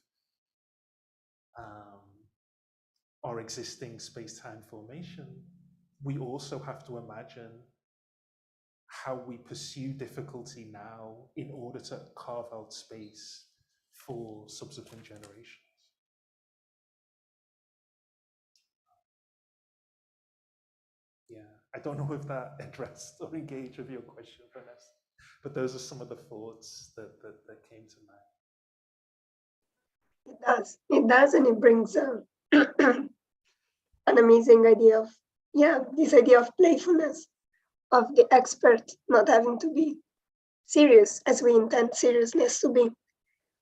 our existing space-time formation, we also have to imagine how we pursue difficulty now in order to carve out space for subsequent generations. Yeah, I don't know if that addressed or engaged with your question, Vanessa, but those are some of the thoughts that came to mind. It does, and it brings an amazing idea of, this idea of playfulness, of the expert not having to be serious as we intend seriousness to be,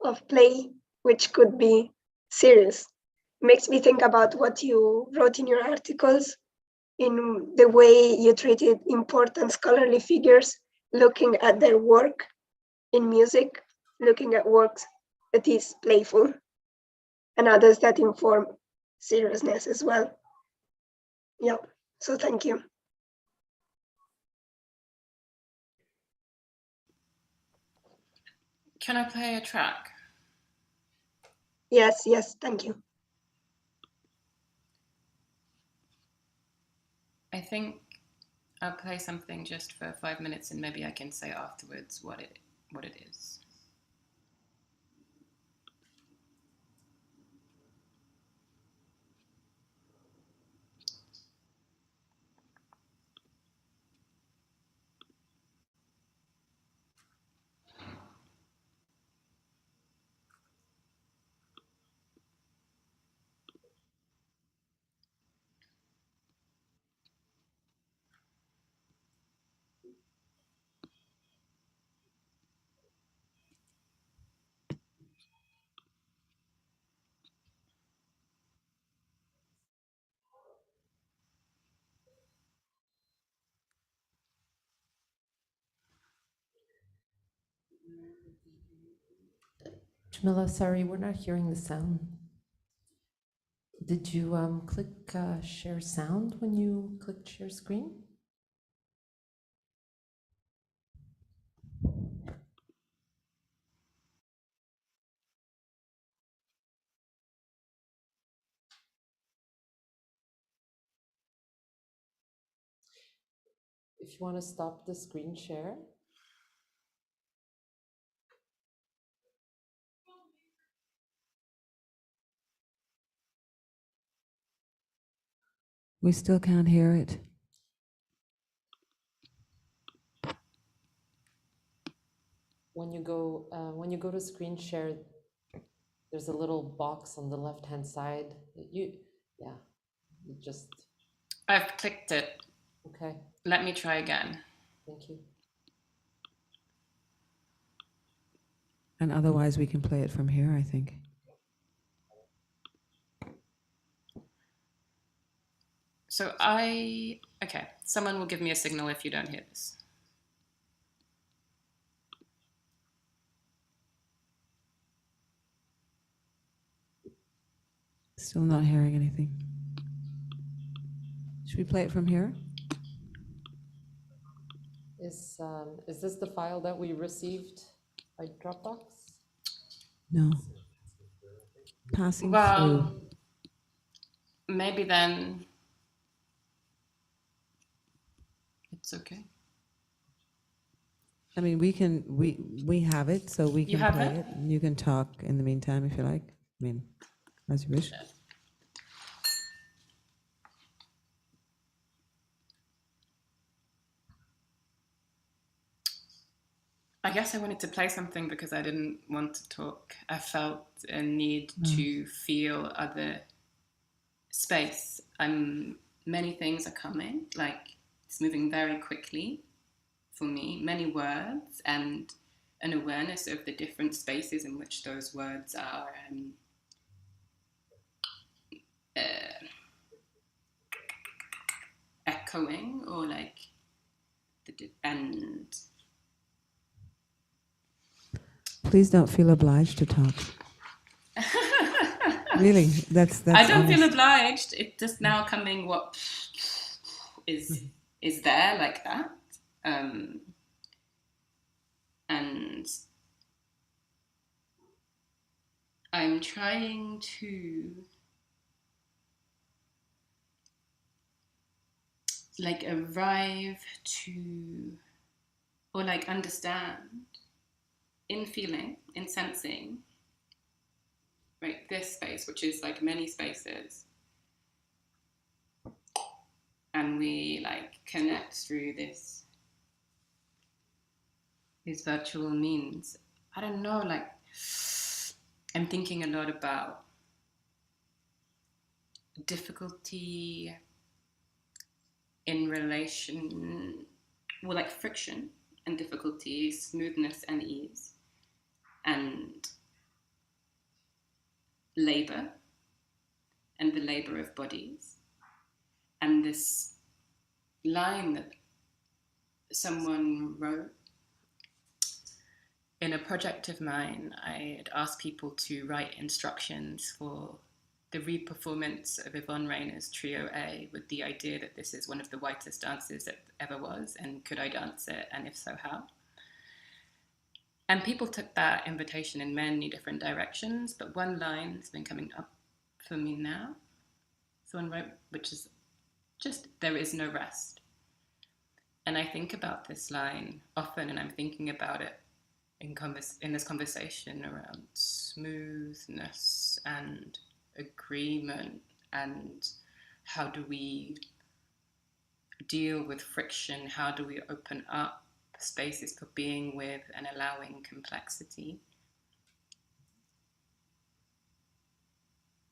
of play, which could be serious. Makes me think about what you wrote in your articles, in the way you treated important scholarly figures, looking at their work in music, looking at works that is playful, and others that inform seriousness as well. Yeah, so thank you. Can I play a track? Yes, thank you. I think I'll play something just for 5 minutes, and maybe I can say afterwards what it is. Jamila, sorry, we're not hearing the sound. Did you click share sound when you clicked share screen? If you want to stop the screen share. We still can't hear it. When you go to screen share, there's a little box on the left-hand side. I've clicked it. Okay. Let me try again. Thank you. And otherwise we can play it from here, I think. So okay, someone will give me a signal if you don't hear this. Still not hearing anything. Should we play it from here? Is this the file that we received by Dropbox? No. Passing Well, through. maybe then it's okay. I mean, we have it, so we can play it. You can talk in the meantime if you like. I mean, as you wish. I guess I wanted to play something because I didn't want to talk. I felt a need to feel other space. Many things are coming, like it's moving very quickly for me, many words and an awareness of the different spaces in which those words are echoing, or like and please don't feel obliged to talk. Really, that's I don't honest. feel obliged. It's just now coming what is there like that. And I'm trying to like arrive to or like understand in feeling, in sensing, right, this space, which is like many spaces, and we like connect through these virtual means. I don't know, like I'm thinking a lot about difficulty in relation, well, like friction and difficulty, smoothness and ease, and labor and the labor of bodies. And this line that someone wrote in a project of mine, I had asked people to write instructions for the re-performance of Yvonne Rayner's Trio A, with the idea that this is one of the whitest dances that ever was, and could I dance it, and if so, how? And people took that invitation in many different directions, but one line has been coming up for me now. Someone wrote, which is just, there is no rest. And I think about this line often, and I'm thinking about it in this conversation around smoothness and agreement, and how do we deal with friction, how do we open up spaces for being with and allowing complexity.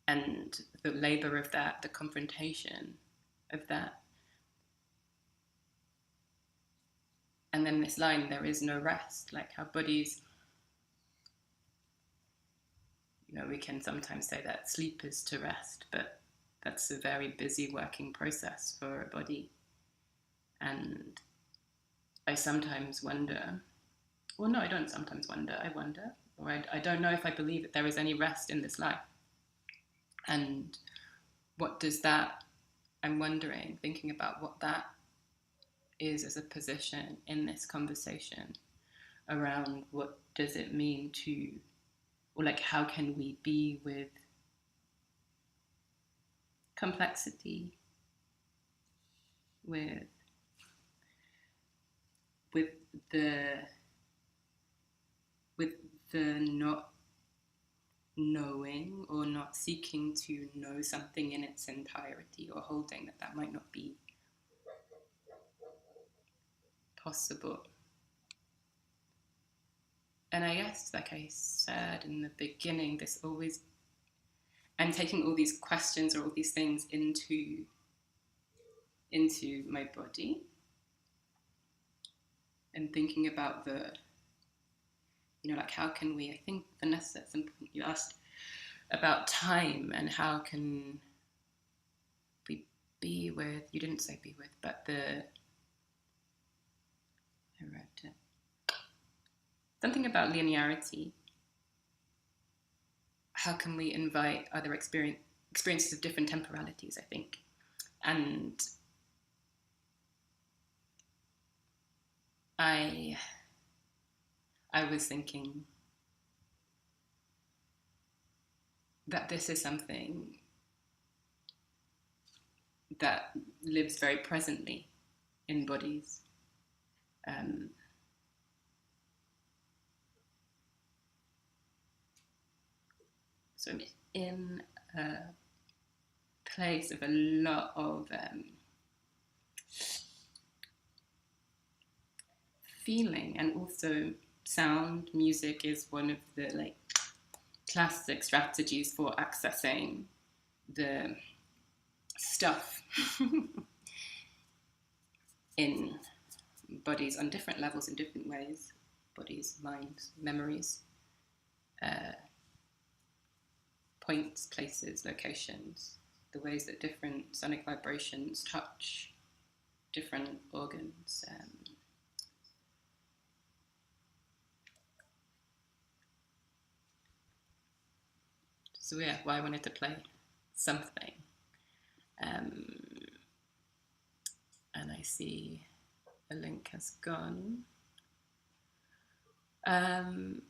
And the labor of that, the confrontation of that. And then this line, there is no rest, like how bodies, you know, we can sometimes say that sleep is to rest, but that's a very busy working process for a body. And I sometimes wonder, well, no, I don't sometimes wonder, I wonder, or I don't know if I believe that there is any rest in this life. And what does that, I'm wondering, thinking about what that is as a position in this conversation around what does it mean to, or like how can we be with complexity, with the not knowing or not seeking to know something in its entirety, or holding that might not be possible. And I guess, like I said in the beginning, this always, I'm taking all these questions or all these things into my body, and thinking about the, you know, like how can we, I think Vanessa, at some point you asked about time and how can we be with, you didn't say be with, but I wrote it. Something about linearity. How can we invite other experiences of different temporalities, I think. And I was thinking that this is something that lives very presently in bodies. So I'm in a place of a lot of feeling, and also sound. Music is one of the like classic strategies for accessing the stuff in bodies on different levels, in different ways. Bodies, minds, memories, points, places, locations, the ways that different sonic vibrations touch different organs. So yeah, why I wanted to play something. And I see a link has gone. Yeah, I'm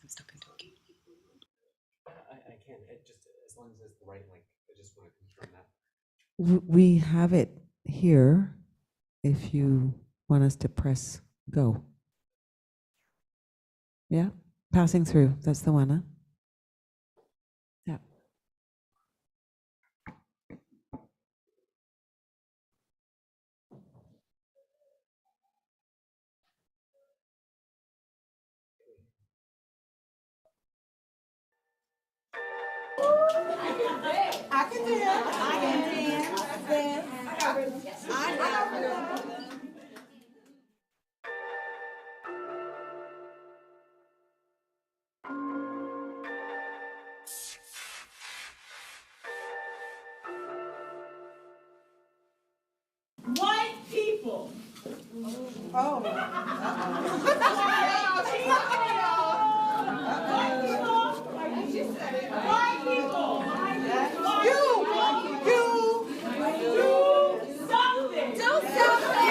stopping talking. I can. It just, as long as it's the right link. I just want to confirm that. We have it here if you want us to press Go. Yeah, passing through. That's the one, huh? Yeah. I can dance. I can dance. White people. Oh. White people. Do something. Do something.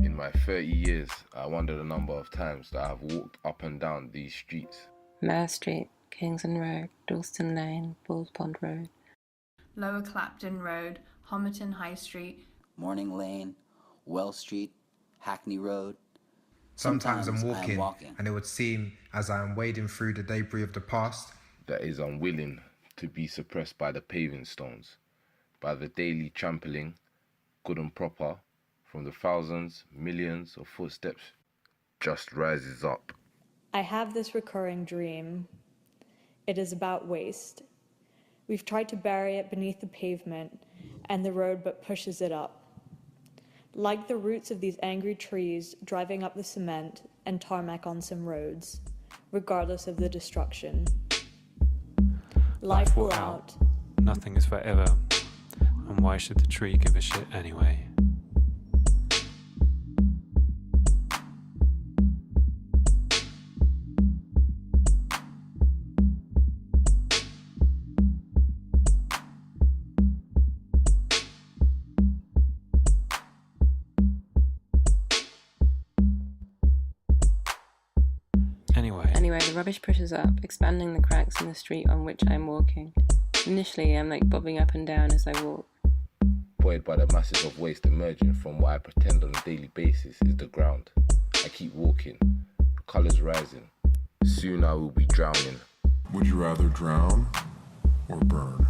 In my 30 years, I wonder the number of times that I've walked up and down these streets. Mare Street, Kingston Road, Dalston Lane, Bulls Pond Road, Lower Clapton Road, Homerton High Street, Morning Lane, Wells Street, Hackney Road. Sometimes I'm walking, and it would seem, as I am wading through the debris of the past, that is unwilling to be suppressed by the paving stones, by the daily trampling, good and proper, from the thousands, millions of footsteps, just rises up. I have this recurring dream. It is about waste. We've tried to bury it beneath the pavement and the road but pushes it up. Like the roots of these angry trees driving up the cement and tarmac on some roads, regardless of the destruction. Life will out. Nothing is forever. And why should the tree give a shit anyway? Anyway, the rubbish pushes up, expanding the cracks in the street on which I am walking. Initially, I'm like bobbing up and down as I walk. Buoyed by the masses of waste emerging from what I pretend on a daily basis is the ground. I keep walking, colours rising. Soon I will be drowning. Would you rather drown or burn?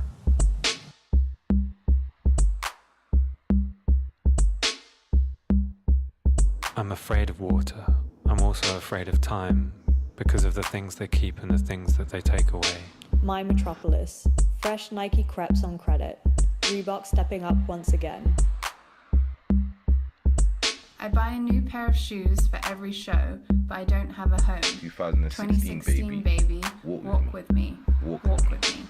I'm afraid of water. I'm also afraid of time, because of the things they keep and the things that they take away. My metropolis. Fresh Nike crepes on credit. Reebok stepping up once again. I buy a new pair of shoes for every show, but I don't have a home. 2016 baby. Walk with me. Walk with me.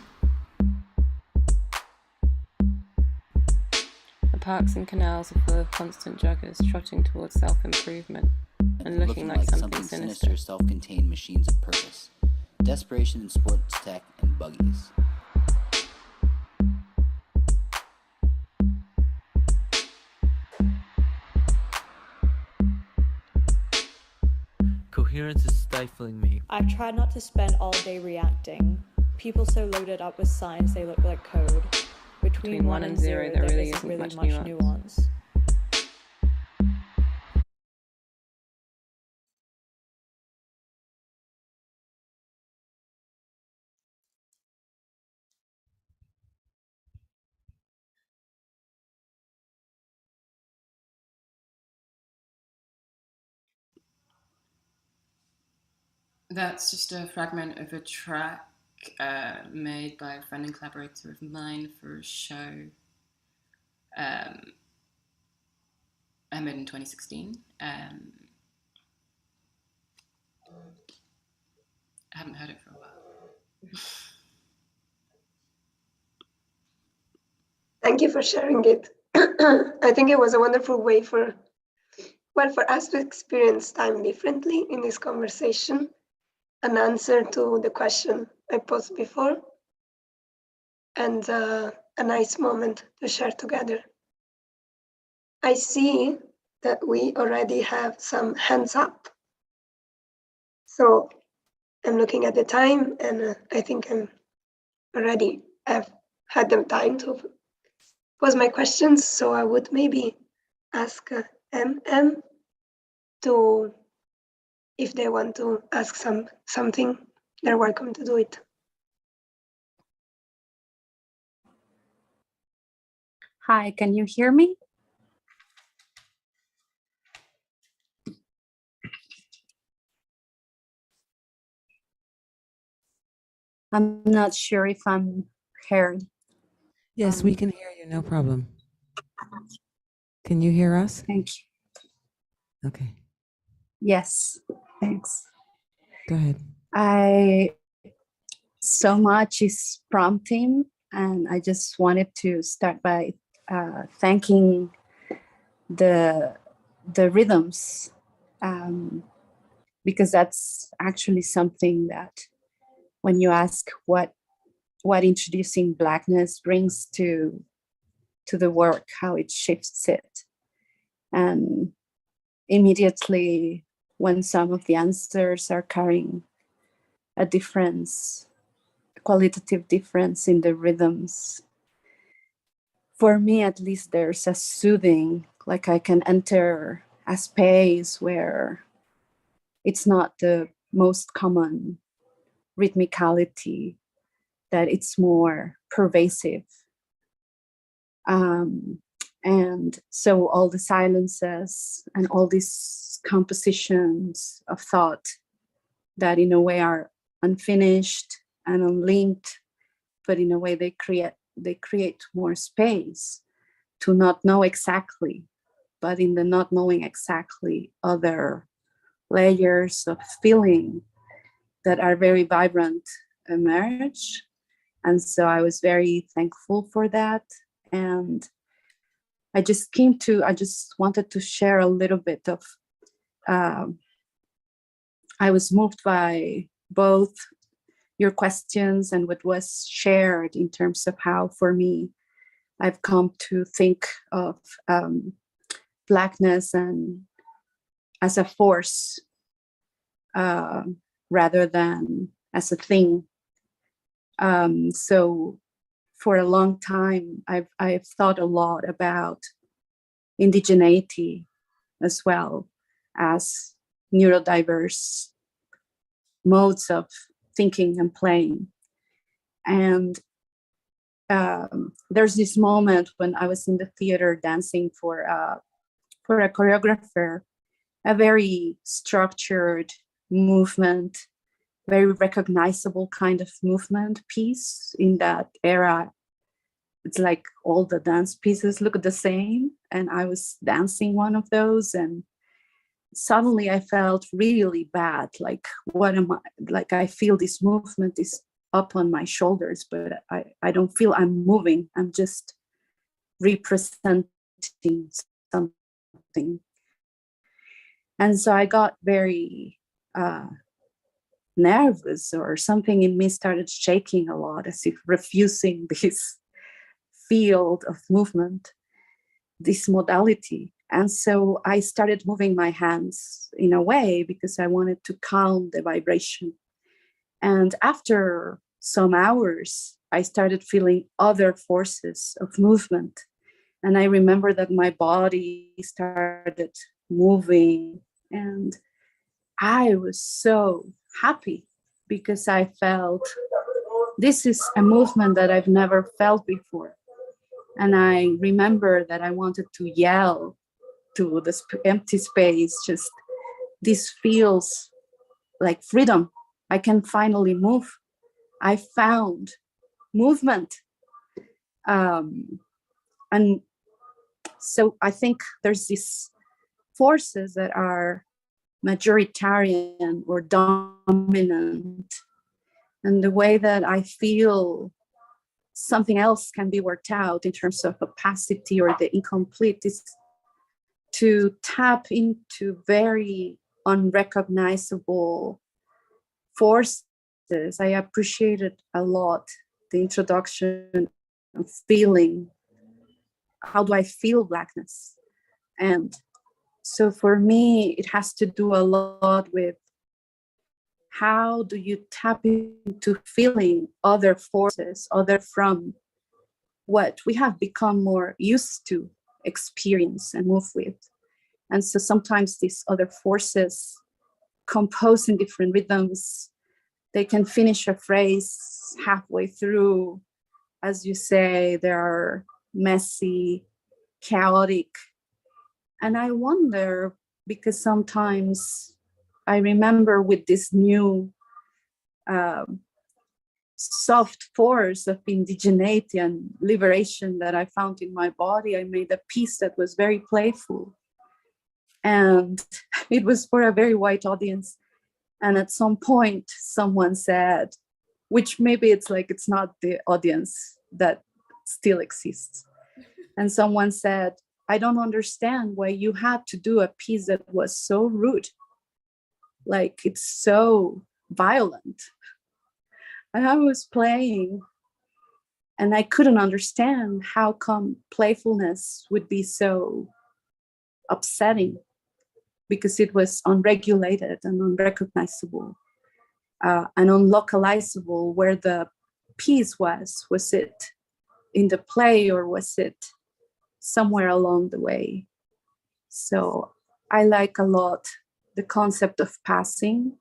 The parks and canals are full of constant joggers trotting towards self-improvement and looking like something sinister. Self-contained machines of purpose. Desperation in sports tech and buggies. Coherence is stifling me. I've tried not to spend all day reacting. People so loaded up with signs they look like code. Between 1 and 0, there really isn't much nuance. That's just a fragment of a track made by a friend and collaborator of mine for a show I made in 2016. I haven't heard it for a while. Thank you for sharing it. I think it was a wonderful way for us to experience time differently in this conversation, an answer to the question I posed before, and a nice moment to share together. I see that we already have some hands up. So I'm looking at the time, and I think I'm already have had the time to pose my questions. So I would maybe ask MM to, if they want to ask something, they're welcome to do it. Hi, can you hear me? I'm not sure if I'm heard. Yes, we can hear you, no problem. Can you hear us? Thank you. Okay. Yes, thanks. Go ahead. So much is prompting, and I just wanted to start by thanking the rhythms, because that's actually something that when you ask what introducing Blackness brings to the work, how it shifts it. And immediately when some of the answers are carrying a difference, a qualitative difference in the rhythms, for me at least there's a soothing, like I can enter a space where it's not the most common rhythmicality, that it's more pervasive. And so all the silences and all these compositions of thought that in a way are unfinished and unlinked, but in a way they create more space to not know exactly, but in the not knowing exactly, other layers of feeling that are very vibrant emerge. And so I was very thankful for that. And I just wanted to share a little bit of, I was moved by both your questions and what was shared in terms of how, for me, I've come to think of Blackness and as a force rather than as a thing. So for a long time, I've thought a lot about indigeneity as well as neurodiverse modes of thinking and playing. And there's this moment when I was in the theater dancing for a choreographer, a very structured movement, very recognizable kind of movement piece in that era it's like all the dance pieces look the same. And I was dancing one of those, and suddenly I felt really bad. Like, what am I, like, I feel this movement is up on my shoulders, but I don't feel I'm moving. I'm just representing something. And so I got very nervous, or something in me started shaking a lot, as if refusing this field of movement, this modality. And so I started moving my hands in a way because I wanted to calm the vibration. And after some hours, I started feeling other forces of movement. And I remember that my body started moving, and I was so happy because I felt this is a movement that I've never felt before. And I remember that I wanted to yell to this empty space, just, this feels like freedom. I can finally move. I found movement. And so I think there's these forces that are majoritarian or dominant. And the way that I feel something else can be worked out in terms of opacity or the incomplete is to tap into very unrecognizable forces. I appreciated a lot the introduction of feeling. How do I feel blackness? And so for me, it has to do a lot with how do you tap into feeling other forces, other from what we have become more used to experience and move with. And so sometimes these other forces compose in different rhythms. They can finish a phrase halfway through. As you say, they are messy, chaotic. And I wonder, because sometimes I remember with this new soft force of indigeneity and liberation that I found in my body, I made a piece that was very playful. And it was for a very white audience. And at some point, someone said, which maybe it's like, it's not the audience that still exists. And someone said, I don't understand why you had to do a piece that was so rude. Like, it's so violent. And I was playing, and I couldn't understand how come playfulness would be so upsetting, because it was unregulated and unrecognizable and unlocalizable. Where the piece was it in the play, or was it somewhere along the way? So I like a lot the concept of passing,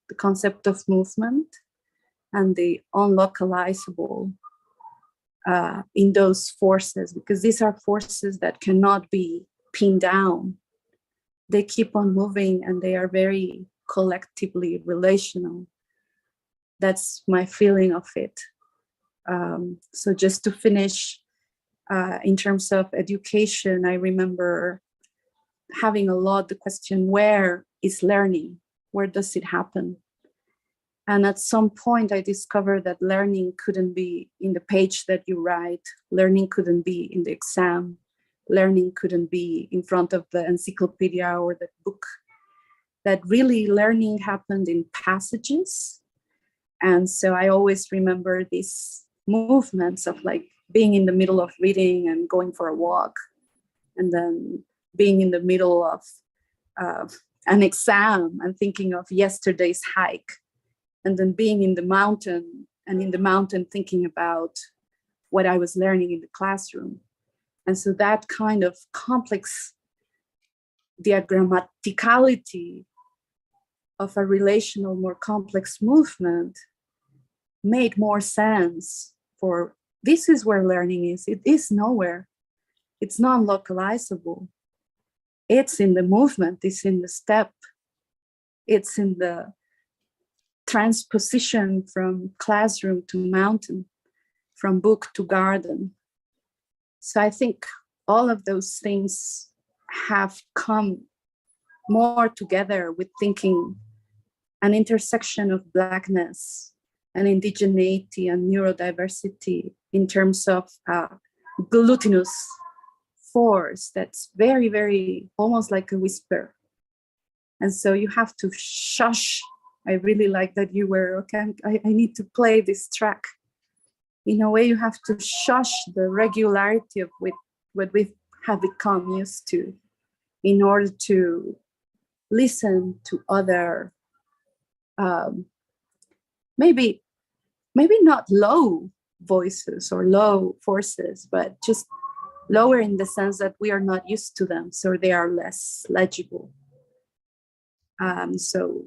the concept of movement, and the unlocalizable in those forces, because these are forces that cannot be pinned down. They keep on moving, and they are very collectively relational. That's my feeling of it. So just to finish, in terms of education, I remember having a lot the question, where is learning? Where does it happen? And at some point I discovered that learning couldn't be in the page that you write. Learning couldn't be in the exam. Learning couldn't be in front of the encyclopedia or the book. That really learning happened in passages. And so I always remember these movements of like being in the middle of reading and going for a walk, and then being in the middle of an exam and thinking of yesterday's hike, and then being in the mountain, and in the mountain thinking about what I was learning in the classroom. And so that kind of complex diagrammaticality of a relational, more complex movement made more sense for, this is where learning is. It is nowhere. It's non-localizable. It's in the movement, it's in the step, it's in the transposition from classroom to mountain, from book to garden. So I think all of those things have come more together with thinking an intersection of Blackness and indigeneity and neurodiversity in terms of glutinous force that's very, very almost like a whisper. And so you have to shush. I really like that you were, okay, I need to play this track. In a way, you have to shush the regularity of what we have become used to in order to listen to other, maybe not low voices or low forces, but just lower in the sense that we are not used to them, so they are less legible. So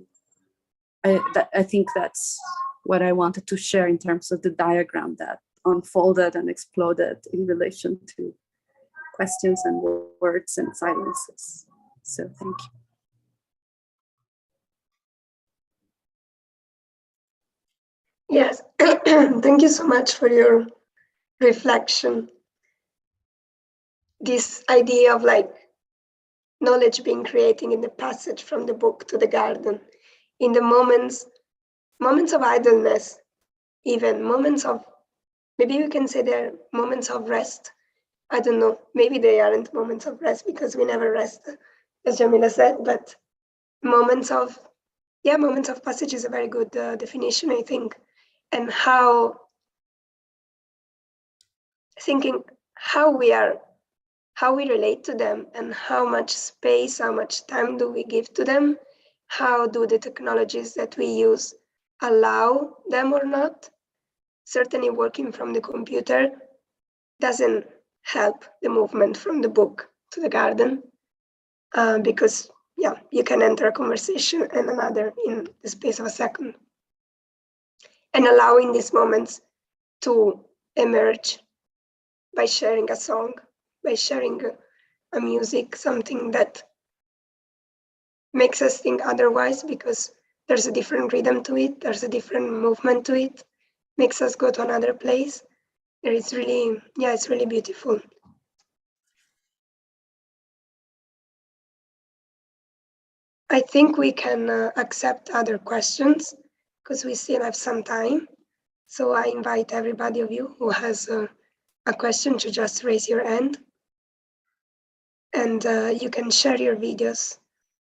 I think that's what I wanted to share in terms of the diagram that unfolded and exploded in relation to questions and words and silences. So thank you. Yes, thank you so much for your reflection. This idea of like knowledge being created in the passage from the book to the garden, in the moments of idleness, even moments of, maybe we can say they're moments of rest. I don't know, maybe they aren't moments of rest because we never rest, as Jamila said, but moments of passage is a very good definition, I think. And how we relate to them and how much space, how much time do we give to them? How do the technologies that we use allow them or not? Certainly working from the computer doesn't help the movement from the book to the garden because you can enter a conversation and another in the space of a second. And allowing these moments to emerge by sharing a song, by sharing a music, something that makes us think otherwise because there's a different rhythm to it, there's a different movement to it, makes us go to another place. It's really beautiful. I think we can accept other questions because we still have some time. So I invite everybody of you who has a question to just raise your hand. And you can share your videos.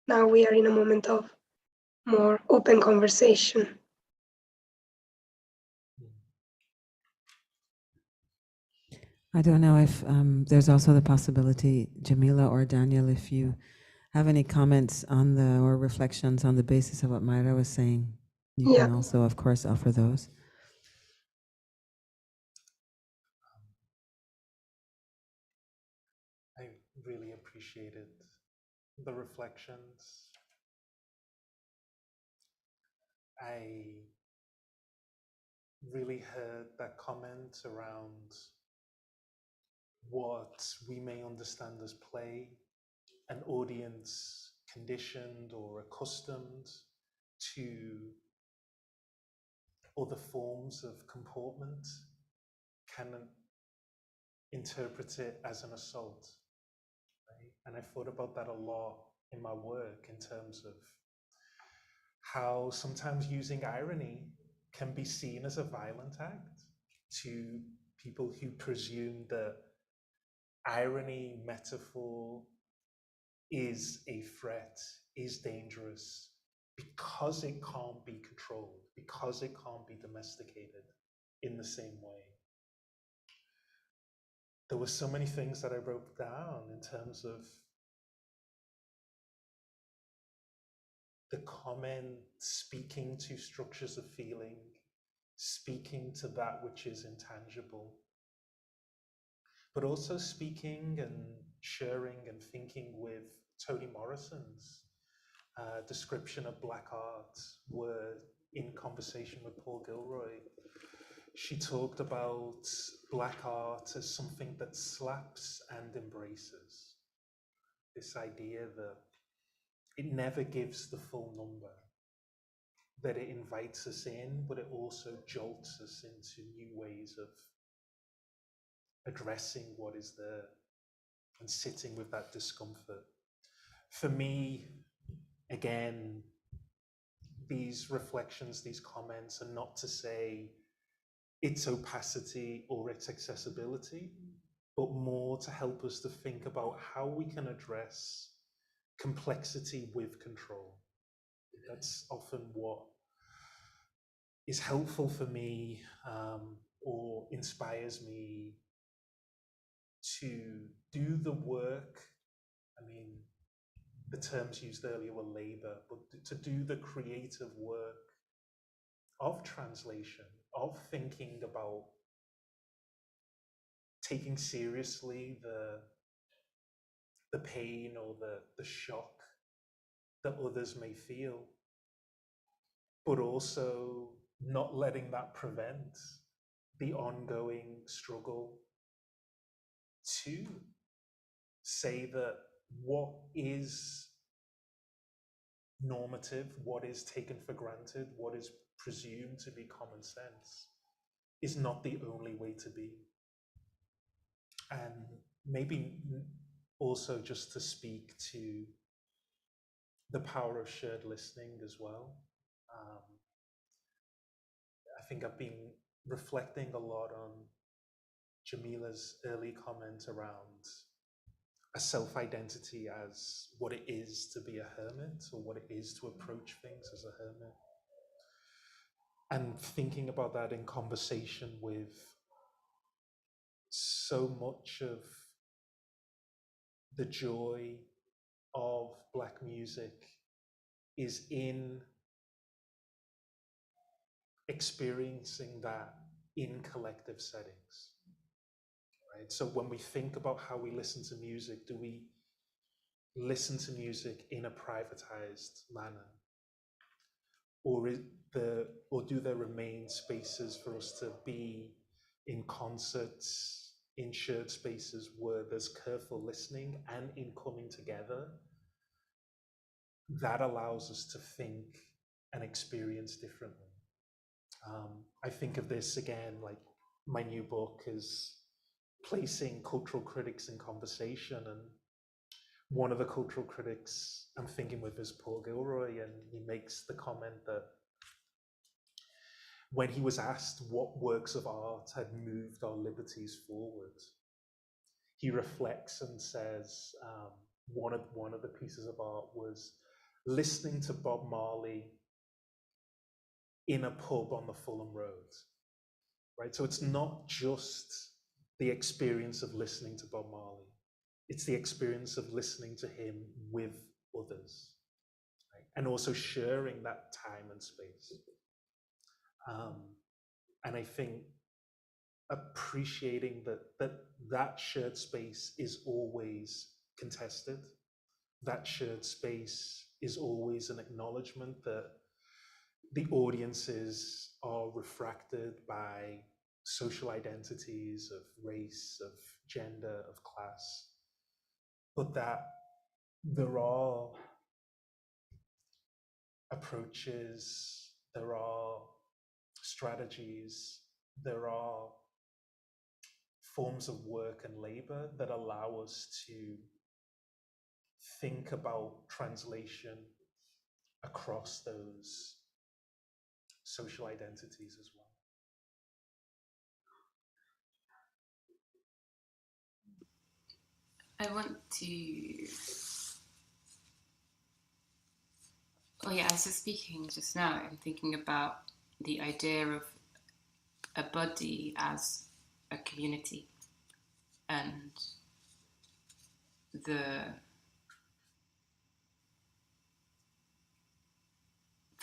Now we are in a moment of more open conversation. I don't know if there's also the possibility, Jamila or Daniel, if you have any comments on or reflections on the basis of what Mayra was saying, you can also, of course, offer those. I really appreciated the reflections. I really heard that comment around what we may understand as play, an audience conditioned or accustomed to other forms of comportment can interpret it as an assault. Right? And I thought about that a lot in my work in terms of how sometimes using irony can be seen as a violent act to people who presume that irony, metaphor, is a threat, is dangerous, because it can't be controlled, because it can't be domesticated in the same way. There were so many things that I wrote down in terms of the comment speaking to structures of feeling, speaking to that which is intangible, but also speaking and sharing and thinking with Toni Morrison's description of Black art, where in conversation with Paul Gilroy, she talked about Black art as something that slaps and embraces. This idea that it never gives the full number, that it invites us in, but it also jolts us into new ways of addressing what is there and sitting with that discomfort. For me, again, these reflections, these comments are not to say its opacity or its accessibility, but more to help us to think about how we can address complexity with control. That's often what is helpful for me, or inspires me to do the work. I mean, the terms used earlier were labor, but to do the creative work of translation, of thinking about taking seriously the pain or the shock that others may feel, but also not letting that prevent the ongoing struggle to say that what is normative, what is taken for granted, what is presumed to be common sense is not the only way to be. And maybe also just to speak to the power of shared listening as well. I think I've been reflecting a lot on Jamila's early comment around a self-identity as what it is to be a hermit, or what it is to approach things as a hermit. And thinking about that in conversation with so much of the joy of Black music is in experiencing that in collective settings, right? So when we think about how we listen to music, do we listen to music in a privatized manner? Or do there remain spaces for us to be in concerts, in shared spaces where there's careful listening and in coming together that allows us to think and experience differently? I think of this again, like my new book is placing cultural critics in conversation, and one of the cultural critics I'm thinking with is Paul Gilroy, and he makes the comment that when he was asked what works of art had moved our liberties forward, he reflects and says one of the pieces of art was listening to Bob Marley in a pub on the Fulham Road, right? So it's not just the experience of listening to Bob Marley, it's the experience of listening to him with others, right? And also sharing that time and space. And I think appreciating that shared space is always contested. That shared space is always an acknowledgement that the audiences are refracted by social identities of race, of gender, of class, but that there are approaches, there are strategies, there are forms of work and labor that allow us to think about translation across those social identities as well. I want to, I was just speaking just now, I'm thinking about the idea of a body as a community, and the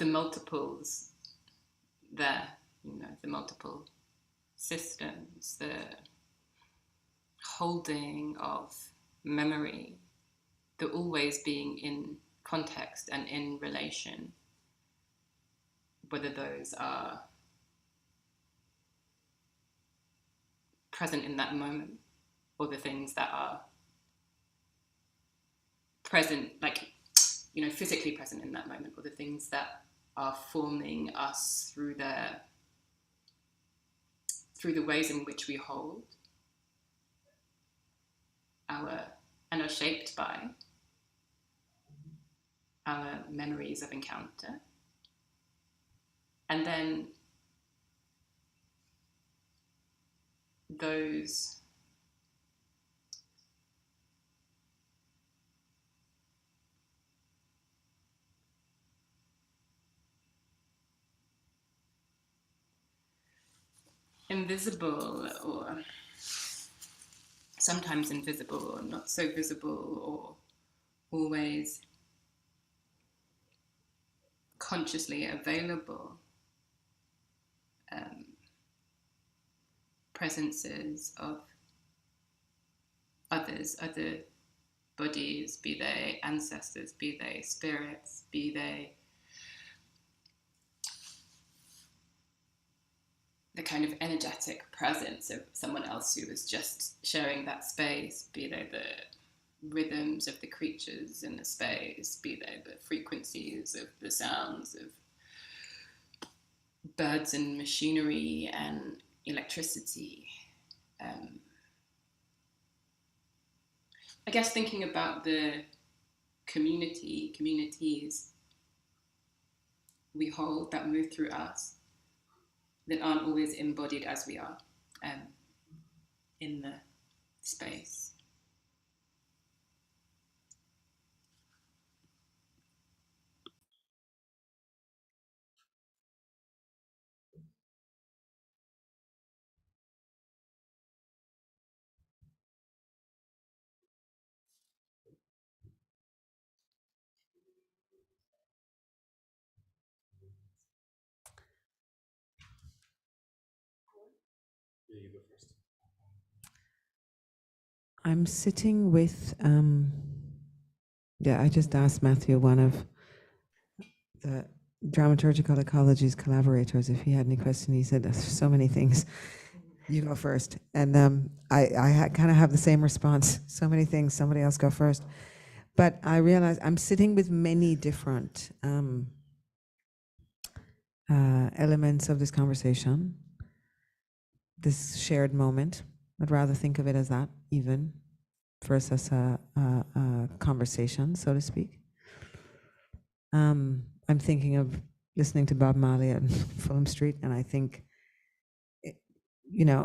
multiples there, the multiple systems, the holding of memory, the always being in context and in relation, whether those are present in that moment or the things that are present, physically present in that moment, or the things that are forming us through the ways in which we hold. and are shaped by our memories of encounter. And then those invisible, or sometimes invisible, or not so visible, or always consciously available presences of others, other bodies, be they ancestors, be they spirits, be they the kind of energetic presence of someone else who was just sharing that space, be they the rhythms of the creatures in the space, be they the frequencies of the sounds of birds and machinery and electricity. I guess thinking about the communities we hold that move through us that aren't always embodied as we are in the space. I'm sitting with, I just asked Matthew, one of the Dramaturgical Ecologies collaborators, if he had any question. He said, there's so many things. You go first. And I kind of have the same response. So many things, somebody else go first. But I realize I'm sitting with many different elements of this conversation, this shared moment. I'd rather think of it as that, even, versus a conversation, so to speak. I'm thinking of listening to Bob Marley at Fulham Street, and I think,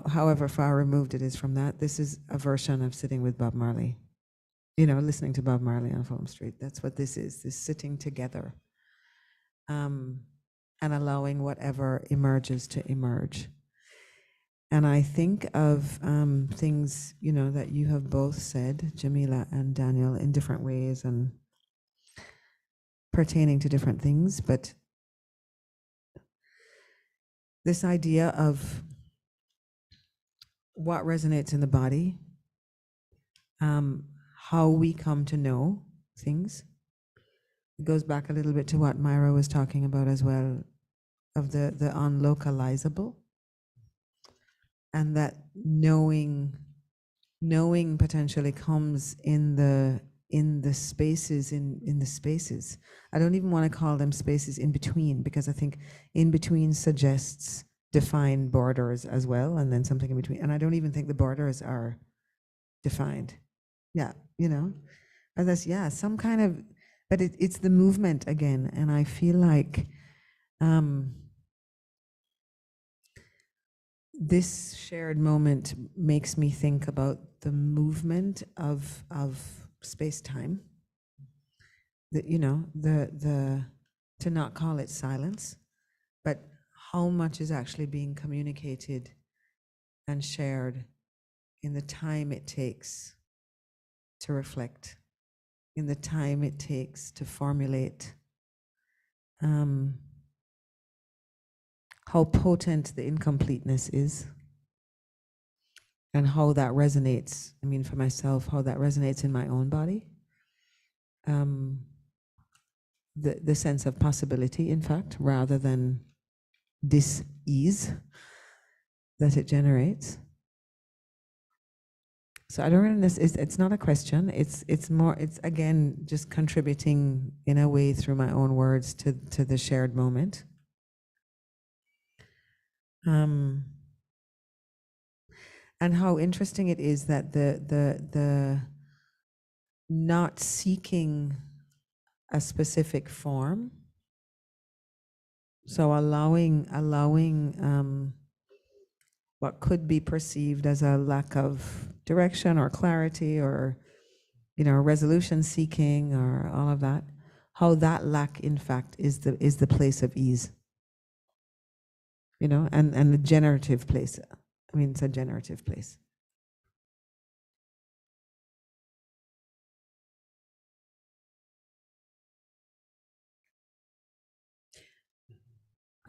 however far removed it is from that, this is a version of sitting with Bob Marley. Listening to Bob Marley on Fulham Street. That's what this is, this sitting together, and allowing whatever emerges to emerge. And I think of things, that you have both said, Jamila and Daniel, in different ways and pertaining to different things. But this idea of what resonates in the body, how we come to know things. It goes back a little bit to what Myra was talking about as well, of the unlocalizable. And that knowing potentially comes in the spaces, in the spaces. I don't even want to call them spaces in between, because I think in between suggests defined borders as well, and then something in between. And I don't even think the borders are defined. Yeah, but that's, some kind of, but it's the movement again. And I feel like this shared moment makes me think about the movement of space-time. To not call it silence, but how much is actually being communicated and shared in the time it takes to reflect, in the time it takes to formulate, how potent the incompleteness is, and how that resonates, for myself, how that resonates in my own body. The sense of possibility, in fact, rather than dis-ease that it generates. So I don't really, it's not a question, it's more, it's again, just contributing in a way through my own words to the shared moment. And how interesting it is that the not seeking a specific form. So allowing what could be perceived as a lack of direction or clarity or, resolution seeking or all of that, how that lack in fact is the place of ease, and the generative place. I mean, it's a generative place.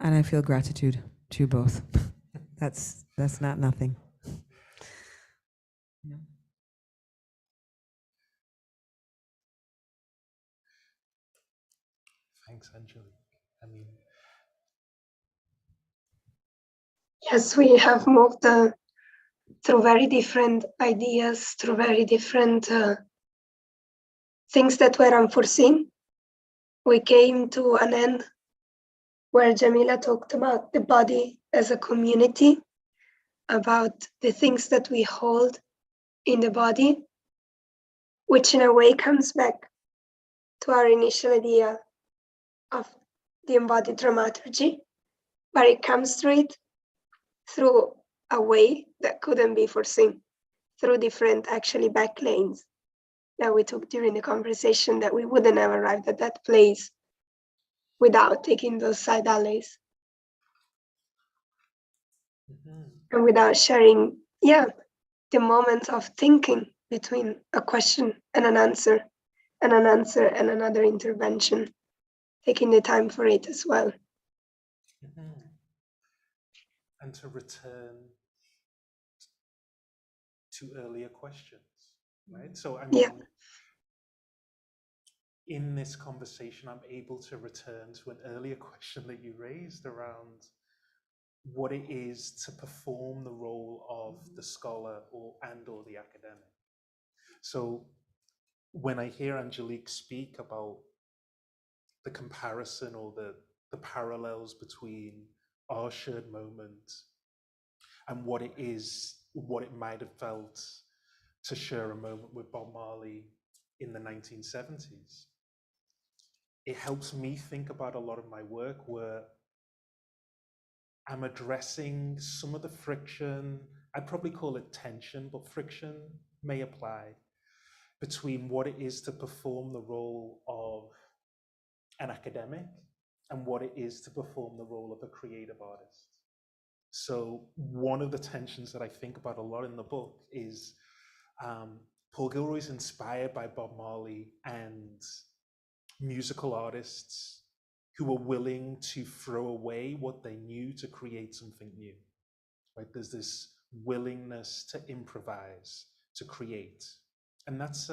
And I feel gratitude to both. That's not nothing. Yeah. Thanks, Angelique. I mean, yes, we have moved through very different ideas, through very different things that were unforeseen. We came to an end where Jamila talked about the body as a community, about the things that we hold in the body, which in a way comes back to our initial idea of the embodied dramaturgy, but it comes through it through a way that couldn't be foreseen, through different actually back lanes that we took during the conversation, that we wouldn't have arrived at that place without taking those side alleys. And without sharing, the moments of thinking between a question and an answer and another intervention, taking the time for it as well. And to return to earlier questions, right? So I mean, in this conversation, I'm able to return to an earlier question that you raised around what it is to perform the role of the scholar or the academic. So when I hear Angelique speak about the comparison or the parallels between our shared moment and what it might have felt to share a moment with Bob Marley in the 1970s, it helps me think about a lot of my work where I'm addressing some of the friction, I'd probably call it tension, but friction may apply, between what it is to perform the role of an academic and what it is to perform the role of a creative artist. So one of the tensions that I think about a lot in the book is Paul Gilroy's inspired by Bob Marley and musical artists who were willing to throw away what they knew to create something new. Right? There's this willingness to improvise, to create. And that's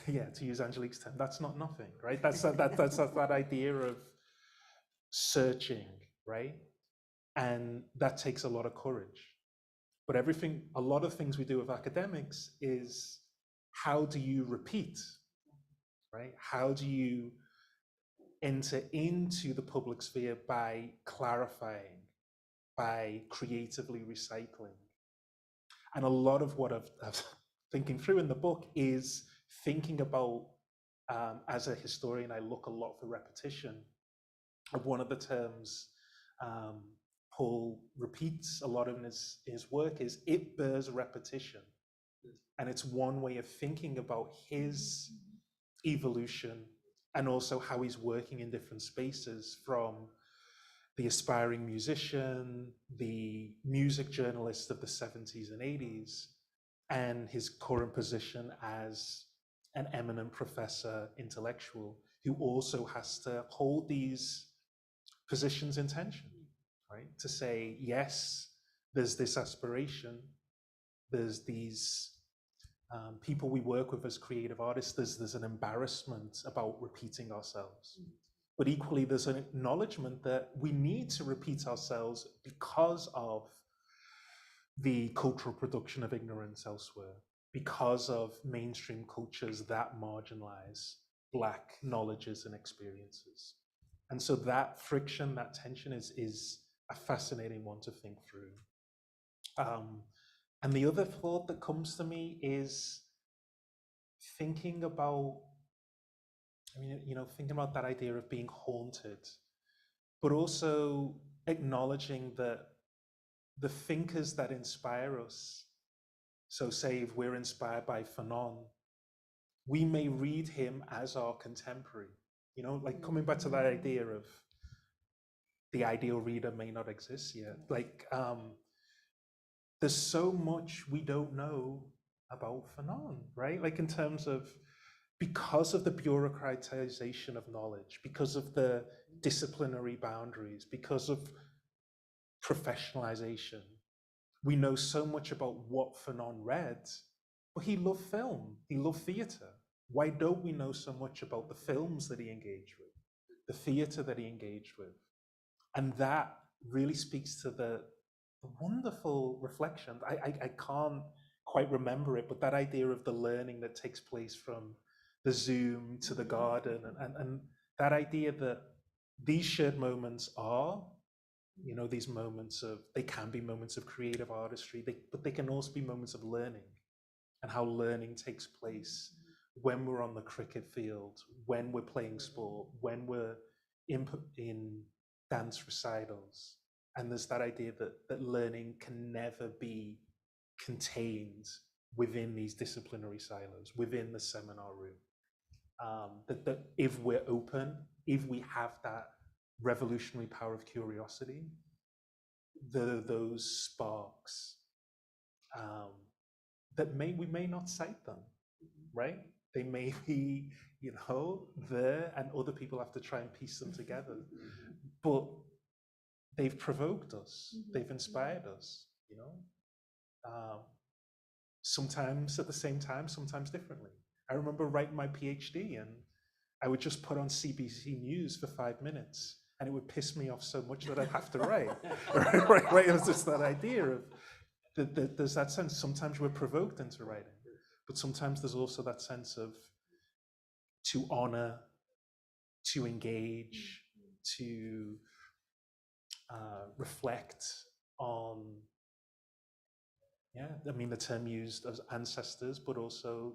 yeah, to use Angelique's term, that's not nothing, right? That's that idea of searching, right? And that takes a lot of courage. But a lot of things we do with academics is, how do you repeat, right? How do you enter into the public sphere by clarifying, by creatively recycling? And a lot of what I've thinking through in the book is thinking about, as a historian, I look a lot for repetition. Of one of the terms Paul repeats a lot in his work is, it bears repetition. And it's one way of thinking about his evolution and also how he's working in different spaces, from the aspiring musician, the music journalist of the 70s and 80s, and his current position as an eminent professor intellectual who also has to hold these positions in tension, right? To say, yes, there's this aspiration, there's these people we work with as creative artists, there's an embarrassment about repeating ourselves. But equally, there's an acknowledgement that we need to repeat ourselves because of the cultural production of ignorance elsewhere, because of mainstream cultures that marginalize Black knowledges and experiences. And so that friction, that tension is a fascinating one to think through. And the other thought that comes to me is thinking about, thinking about that idea of being haunted, but also acknowledging that the thinkers that inspire us, so say if we're inspired by Fanon, we may read him as our contemporary, like coming back to that idea of the ideal reader may not exist yet. Like, there's so much we don't know about Fanon, right? Like in terms of, because of the bureaucratization of knowledge, because of the disciplinary boundaries, because of professionalization, we know so much about what Fanon read, but he loved film, he loved theater. Why don't we know so much about the films that he engaged with, the theater that he engaged with? And that really speaks to the wonderful reflection. I can't quite remember it, but that idea of the learning that takes place from the Zoom to the garden, and that idea that these shared moments are, these moments of, they can be moments of creative artistry, but they can also be moments of learning, and how learning takes place when we're on the cricket field, when we're playing sport, when we're in dance recitals. And there's that idea that learning can never be contained within these disciplinary silos, within the seminar room. That if we're open, if we have that revolutionary power of curiosity, those sparks that we may not cite them, right? They may be, there, and other people have to try and piece them together. But they've provoked us, they've inspired us, sometimes at the same time, sometimes differently. I remember writing my PhD, and I would just put on CBC News for 5 minutes, and it would piss me off so much that I'd have to write. right? It was just that idea of, there's that sense, sometimes we're provoked into writing, but sometimes there's also that sense of to honor, to engage, to reflect on, the term used as ancestors, but also,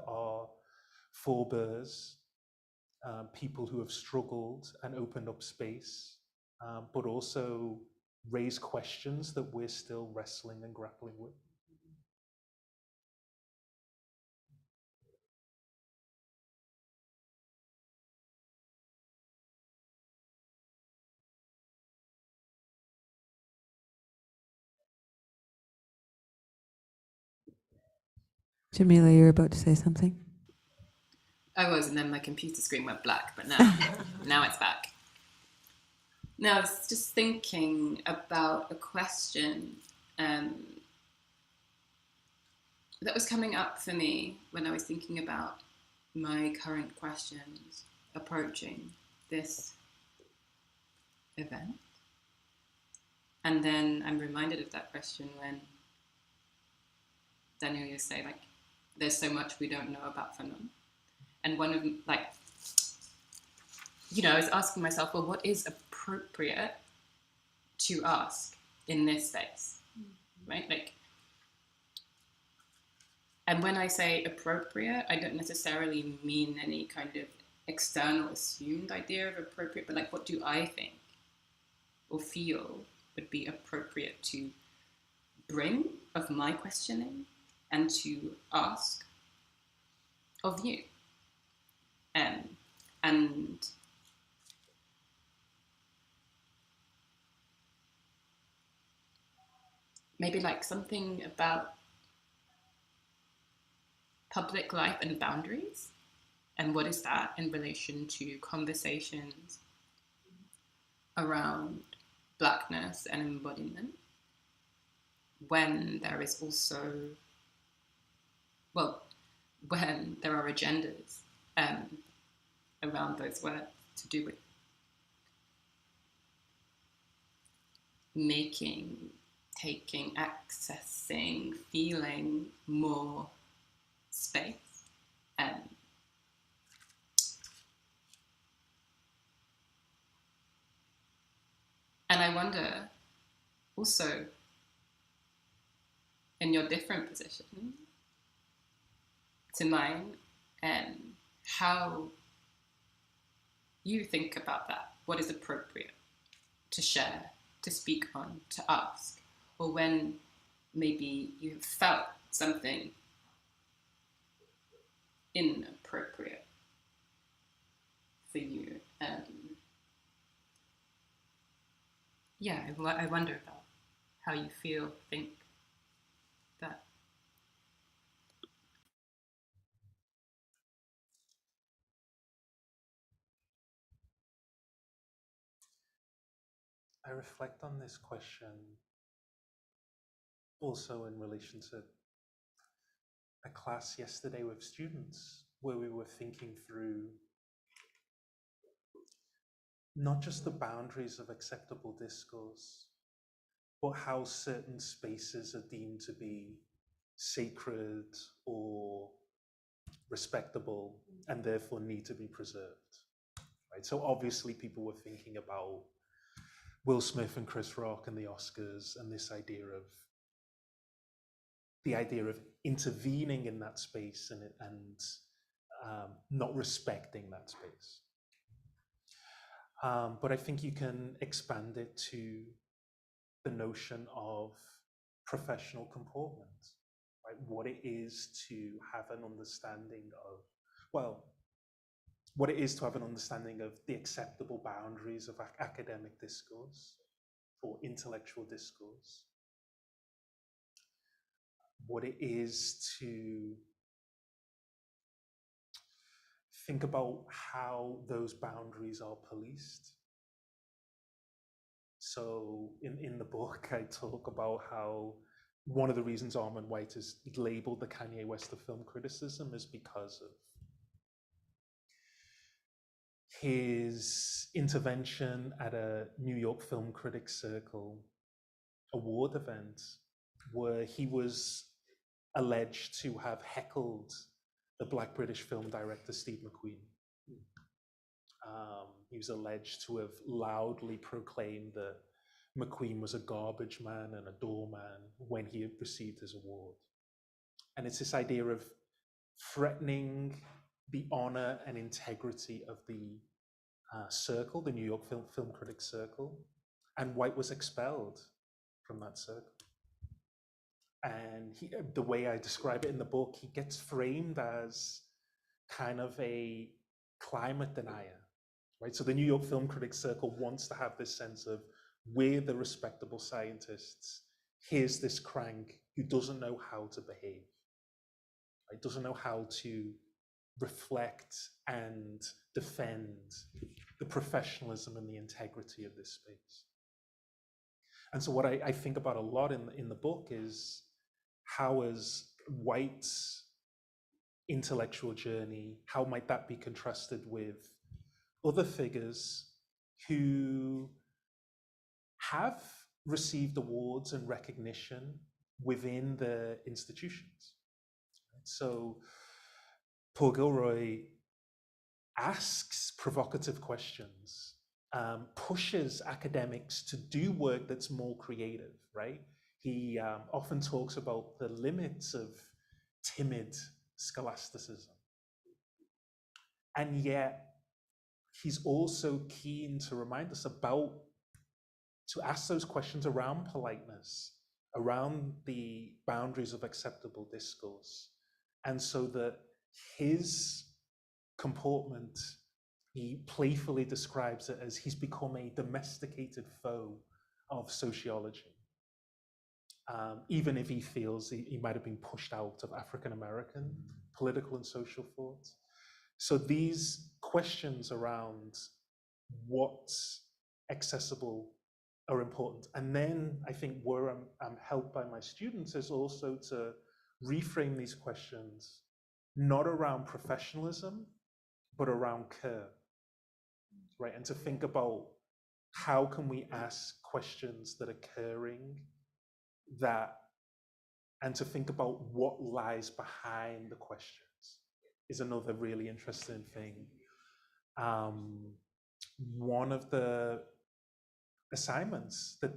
our forebears, people who have struggled and opened up space, but also raise questions that we're still wrestling and grappling with. Jamila, you're about to say something? I was, and then my computer screen went black, but now it's back. Now I was just thinking about a question that was coming up for me when I was thinking about my current questions approaching this event. And then I'm reminded of that question when Daniel, you say, like, there's so much we don't know about Fanon. And one of, I was asking myself, well, what is appropriate to ask in this space, right? Like, and when I say appropriate, I don't necessarily mean any kind of external assumed idea of appropriate, but like, what do I think or feel would be appropriate to bring of my questioning and to ask of you? And maybe like something about public life and boundaries, and what is that in relation to conversations around Blackness and embodiment, when there is also, when there are agendas around those words to do with making, taking, accessing, feeling more space. And I wonder also, in your different position to mine, and how you think about that. What is appropriate to share, to speak on, to ask, or when maybe you have felt something inappropriate for you. Yeah, I wonder about how you feel, think that. I reflect on this question also in relation to a class yesterday with students where we were thinking through not just the boundaries of acceptable discourse, but how certain spaces are deemed to be sacred or respectable and therefore need to be preserved. Right? So obviously people were thinking about Will Smith and Chris Rock and the Oscars and this idea of intervening in that space and not respecting that space. But I think you can expand it to the notion of professional comportment, right? What it is to have an understanding of, what it is to have an understanding of the acceptable boundaries of academic discourse or intellectual discourse. What it is to think about how those boundaries are policed. So in the book, I talk about how one of the reasons Armand White is labeled the Kanye West of film criticism is because of his intervention at a New York Film Critics Circle award event where he was alleged to have heckled the Black British film director Steve McQueen. He was alleged to have loudly proclaimed that McQueen was a garbage man and a doorman when he had received his award. And it's this idea of threatening the honor and integrity of the circle, the New York Film Critics Circle, and White was expelled from that circle. And the way I describe it in the book, he gets framed as kind of a climate denier, right? So the New York Film Critics Circle wants to have this sense of, we're the respectable scientists. Here's this crank who doesn't know how to behave, right? Doesn't know how to reflect and defend the professionalism and the integrity of this space. And so what I think about a lot in the book is how is White's intellectual journey, how might that be contrasted with other figures who have received awards and recognition within the institutions. So Paul Gilroy asks provocative questions, pushes academics to do work that's more creative, right? He often talks about the limits of timid scholasticism. And yet, he's also keen to remind us to ask those questions around politeness, around the boundaries of acceptable discourse. And so that his comportment, he playfully describes it as he's become a domesticated foe of sociology. Even if he feels he might have been pushed out of African-American political and social thought. So these questions around what's accessible are important. And then I think where I'm helped by my students is also to reframe these questions, not around professionalism, but around care, right? And to think about how can we ask questions that are caring, and to think about what lies behind the questions is another really interesting thing. One of the assignments that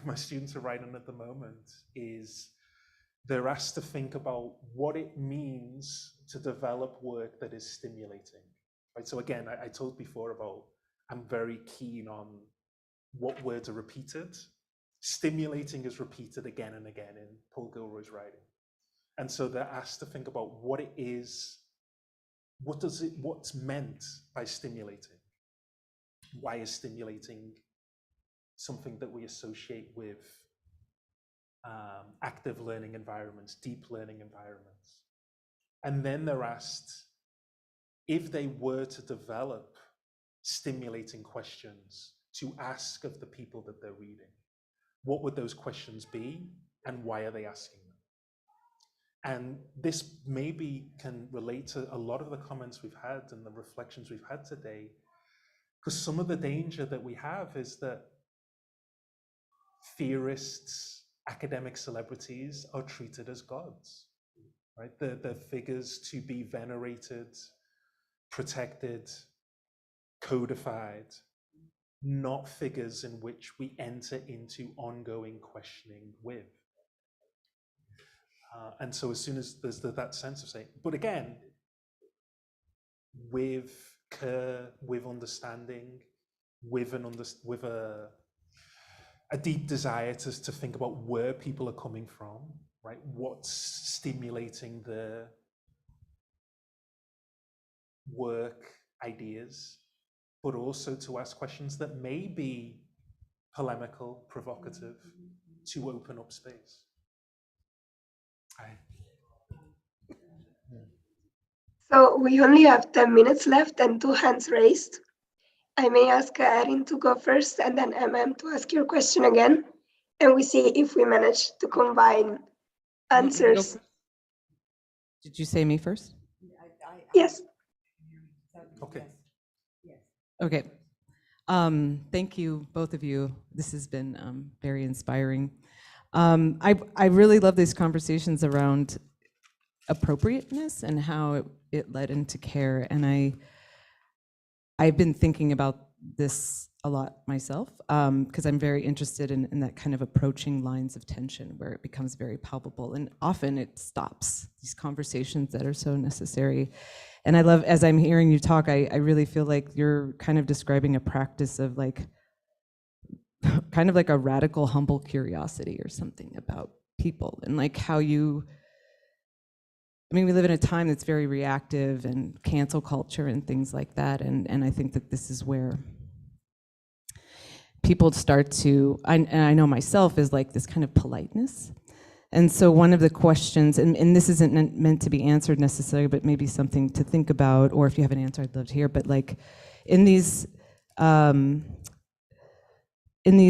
my students are writing at the moment is they're asked to think about what it means to develop work that is stimulating. Right? So again, I told before about I'm very keen on what words are repeated. Stimulating is repeated again and again in Paul Gilroy's writing. And so they're asked to think about what it is, what's meant by stimulating? Why is stimulating something that we associate with active learning environments, deep learning environments? And then they're asked, if they were to develop stimulating questions to ask of the people that they're reading, what would those questions be and why are they asking them? And this maybe can relate to a lot of the comments we've had and the reflections we've had today, because some of the danger that we have is that theorists, academic celebrities are treated as gods, right? They're figures to be venerated, protected, codified, not figures in which we enter into ongoing questioning with. And so as soon as there's that sense of saying, but again, with care, with understanding, with a deep desire to think about where people are coming from, right? What's stimulating their work ideas, but also to ask questions that may be polemical, provocative, to open up space. So we only have 10 minutes left and 2 hands raised. I may ask Erin to go first and then to ask your question again. And we see if we manage to combine answers. Did you say me first? Yes. Okay. Okay. Thank you, both of you. This has been very inspiring. I really love these conversations around appropriateness and how it led into care. And I've been thinking about this a lot myself, because I'm very interested in that kind of approaching lines of tension where it becomes very palpable, and often it stops these conversations that are so necessary. And I love, as I'm hearing you talk, I really feel like you're kind of describing a practice of like, kind of like a radical, humble curiosity or something about people, and like how you, I mean, we live in a time that's very reactive and cancel culture and things like that. And I think that this is where people start to, and I know myself, is like this kind of politeness. And so one of the questions, and this isn't meant to be answered necessarily, but maybe something to think about, or if you have an answer, I'd love to hear, but like in these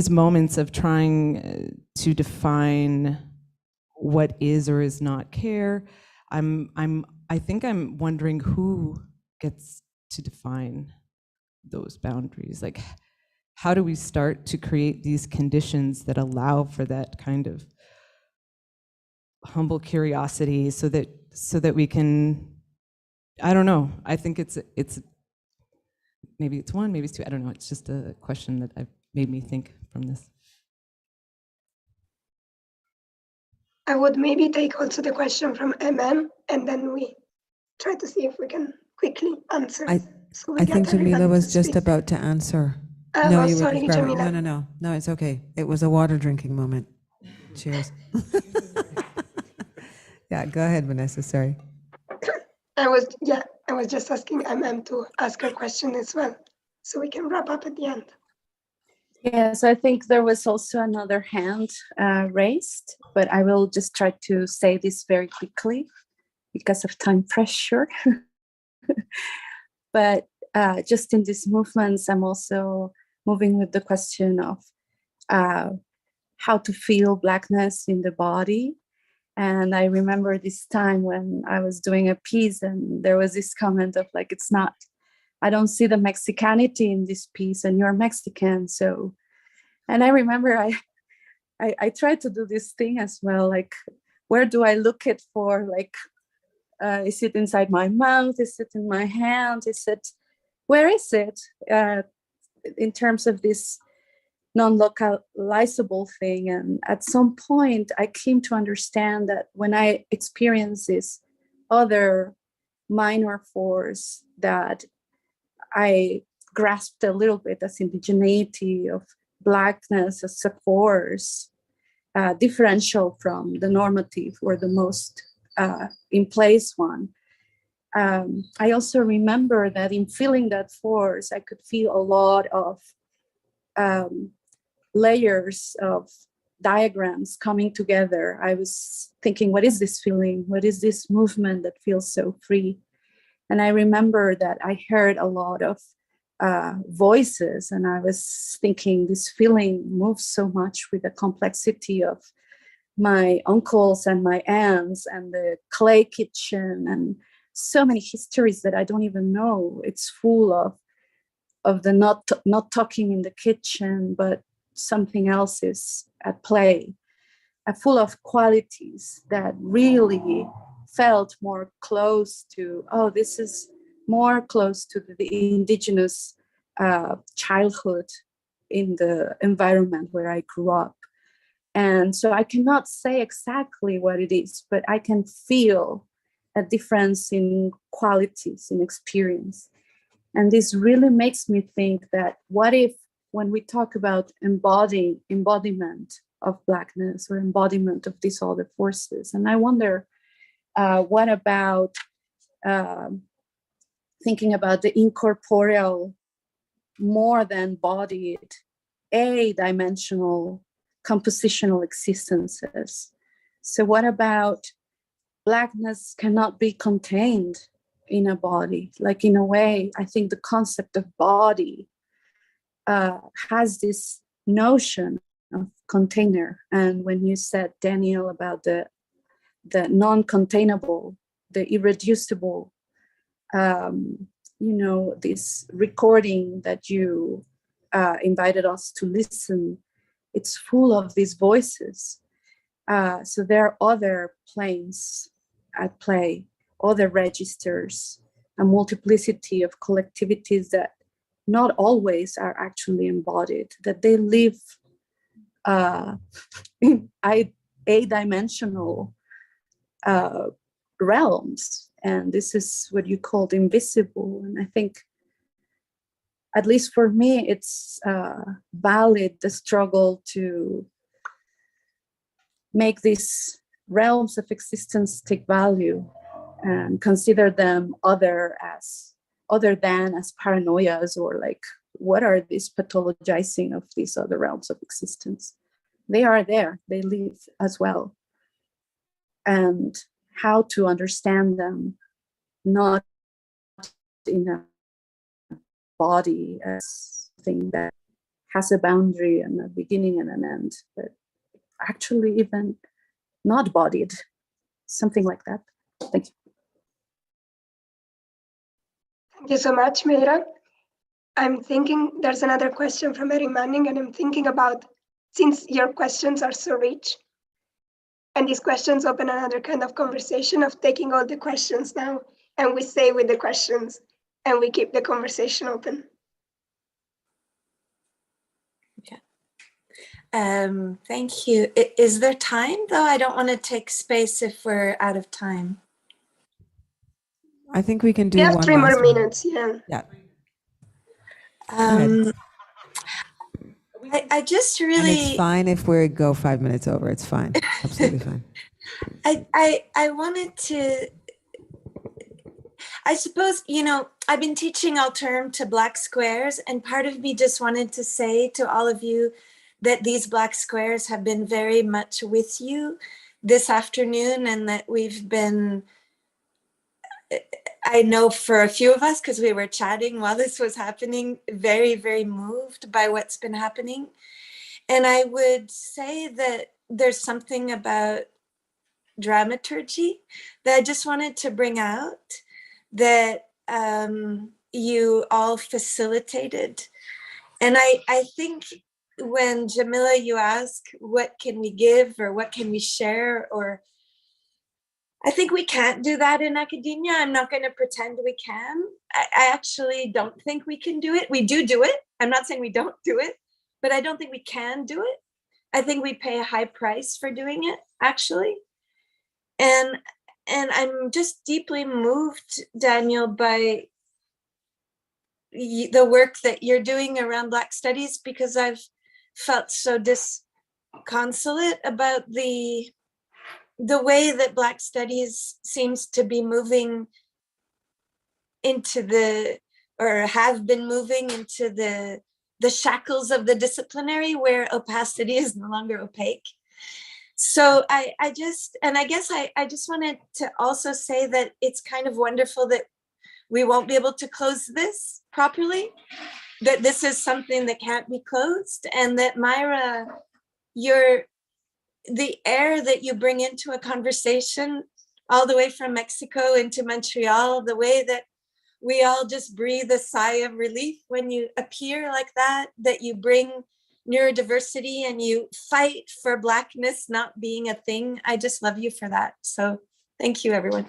moments of trying to define what is or is not care, I think I'm wondering who gets to define those boundaries. Like, how do we start to create these conditions that allow for that kind of humble curiosity, so that we can, I don't know. I think it's maybe it's one, maybe it's two. I don't know. It's just a question that made me think from this. I would maybe take also the question from and then we try to see if we can quickly answer. I think Jamila was just about to answer. No, you sorry, were describing. Jamila. No, it's okay. It was a water drinking moment. Cheers. Yeah, go ahead, Vanessa. Sorry. I was just asking to ask her question as well, so we can wrap up at the end. Yes, I think there was also another hand raised, but I will just try to say this very quickly because of time pressure. But just in these movements, I'm also moving with the question of how to feel Blackness in the body. And I remember this time when I was doing a piece and there was this comment of like, it's not, I don't see the Mexicanity in this piece and you're Mexican. So, and I remember I tried to do this thing as well. Like, where do I look it for? Like, is it inside my mouth? Is it in my hand? Where is it in terms of this non-localizable thing. And at some point, I came to understand that when I experience this other minor force that I grasped a little bit as indigeneity of Blackness as a force, differential from the normative or the most in place one. I also remember that in feeling that force, I could feel a lot of layers of diagrams coming together. I was thinking, what is this feeling? What is this movement that feels so free? And I remember that I heard a lot of voices, and I was thinking this feeling moves so much with the complexity of my uncles and my aunts and the clay kitchen and so many histories that I don't even know. It's full of the not talking in the kitchen, but something else is at play, full of qualities that really felt more close to, oh, this is more close to the indigenous childhood in the environment where I grew up. And so I cannot say exactly what it is, but I can feel a difference in qualities, in experience. And this really makes me think that what if, when we talk about embodiment of Blackness or embodiment of these other forces, and I wonder, what about thinking about the incorporeal, more than bodied, a-dimensional compositional existences? So what about Blackness cannot be contained in a body? Like, in a way, I think the concept of body has this notion of container. And when you said, Daniel, about the non-containable, the irreducible, this recording that you invited us to listen, it's full of these voices. So there are other planes at play, other registers, a multiplicity of collectivities that not always are actually embodied, that they live in a-dimensional realms. And this is what you called invisible. And I think, at least for me, it's valid, the struggle to make these realms of existence take value and consider them other than as paranoias, or like, what are these pathologizing of these other realms of existence? They are there, they live as well. And how to understand them, not in a body as something that has a boundary and a beginning and an end, but actually even not bodied, something like that. Thank you. Thank you so much, Meira. I'm thinking there's another question from Mary Manning, and I'm thinking about, since your questions are so rich, and these questions open another kind of conversation of taking all the questions now, and we stay with the questions, and we keep the conversation open. Thank you. Is there time, though? I don't want to take space if we're out of time. I think we can do we have one 3 more last minutes, yeah. Yeah. I just really... And it's fine if we go 5 minutes over. It's fine. Absolutely fine. I wanted to... I suppose, I've been teaching Alterm to Black squares, and part of me just wanted to say to all of you that these Black squares have been very much with you this afternoon, and that we've been, I know for a few of us, because we were chatting while this was happening, very, very moved by what's been happening. And I would say that there's something about dramaturgy that I just wanted to bring out, that you all facilitated. And I think when, Jamila, you ask, what can we give or what can we share, or I think we can't do that in academia. I'm not going to pretend we can. I actually don't think we can do it. We do it. I'm not saying we don't do it, but I don't think we can do it. I think we pay a high price for doing it, actually. And I'm just deeply moved, Daniel, by the work that you're doing around Black studies, because I've felt so disconsolate about the way that Black studies seems to be moving into or have been moving into the shackles of the disciplinary, where opacity is no longer opaque. So I guess I just wanted to also say that it's kind of wonderful that we won't be able to close this properly, that this is something that can't be closed, and that Myra, the air that you bring into a conversation all the way from Mexico into Montreal, the way that we all just breathe a sigh of relief when you appear like that you bring neurodiversity and you fight for Blackness not being a thing. I just love you for that. So thank you, everyone.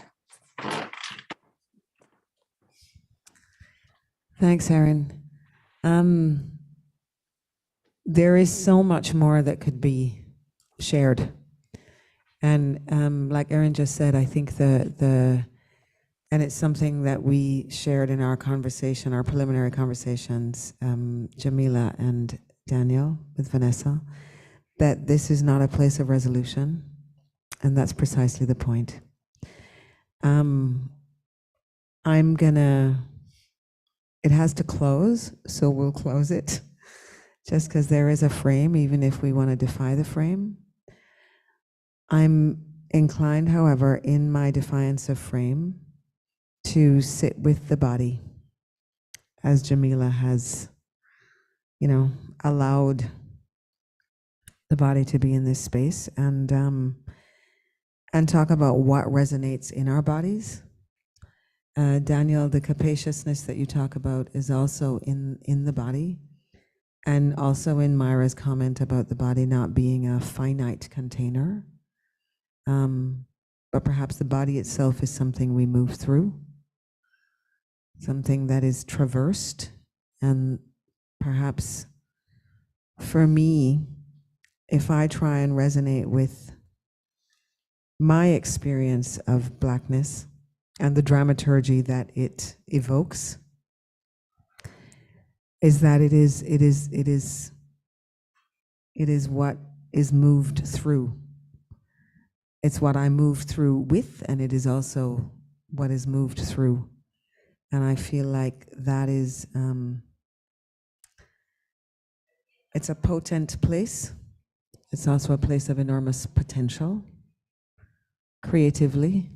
Thanks, Erin. There is so much more that could be shared. And like Erin just said, I think and it's something that we shared in our conversation, our preliminary conversations, Jamila and Daniel with Vanessa, that this is not a place of resolution, and that's precisely the point. It has to close, so we'll close it, just because there is a frame, even if we want to defy the frame. I'm inclined, however, in my defiance of frame, to sit with the body, as Jamila has, allowed the body to be in this space, and talk about what resonates in our bodies. Daniel, the capaciousness that you talk about is also in the body, and also in Myra's comment about the body not being a finite container, but perhaps the body itself is something we move through, something that is traversed. And perhaps for me, if I try and resonate with my experience of Blackness and the dramaturgy that it evokes, is that it is what is moved through. It's what I move through with, and it is also what is moved through. And I feel like that is, it's a potent place. It's also a place of enormous potential, creatively.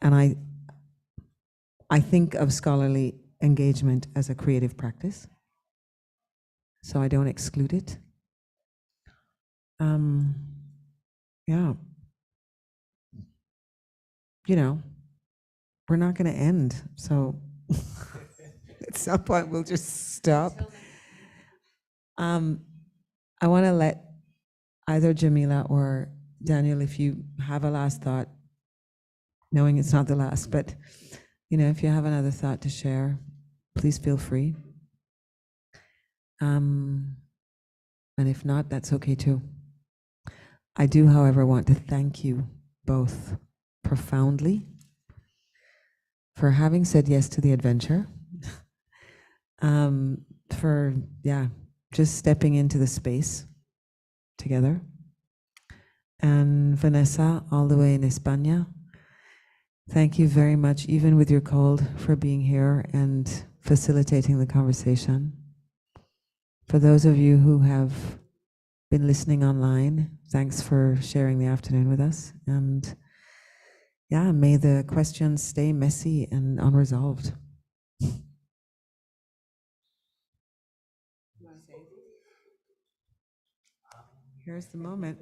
And I think of scholarly engagement as a creative practice, so I don't exclude it. Yeah. We're not going to end, so at some point we'll just stop. I want to let either Jamila or Daniel, if you have a last thought, knowing it's not the last, but if you have another thought to share, please feel free. And if not, that's okay too. I do, however, want to thank you both profoundly for having said yes to the adventure, for just stepping into the space together. And Vanessa, all the way in España, thank you very much, even with your cold, for being here and facilitating the conversation. For those of you who have been listening online, thanks for sharing the afternoon with us. And may the questions stay messy and unresolved. Here's the moment.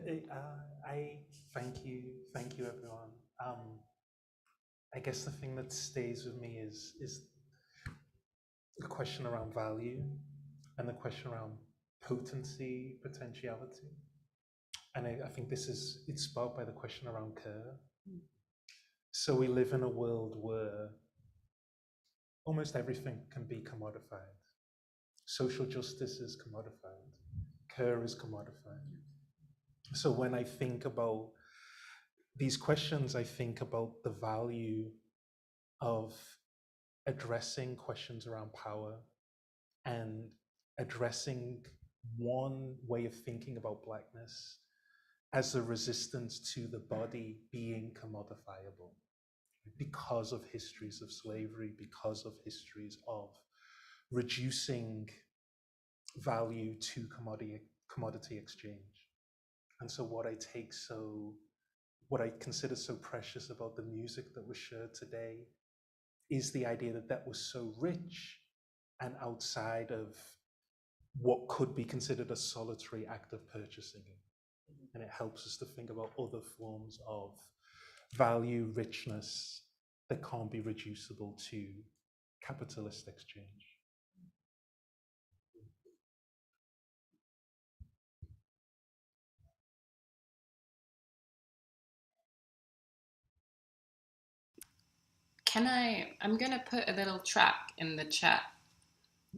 I thank you everyone. I guess the thing that stays with me is the question around value and the question around potency, potentiality. And I think it's sparked by the question around care. So we live in a world where almost everything can be commodified. social justice is commodified, care is commodified. So when I think about these questions, I think about the value of addressing questions around power and addressing one way of thinking about Blackness as a resistance to the body being commodifiable because of histories of slavery, because of histories of reducing value to commodity exchange. And so what I consider so precious about the music that was shared today is the idea that that was so rich and outside of what could be considered a solitary act of purchasing it. And it helps us to think about other forms of value, richness that can't be reducible to capitalist exchange. I'm gonna put a little track in the chat.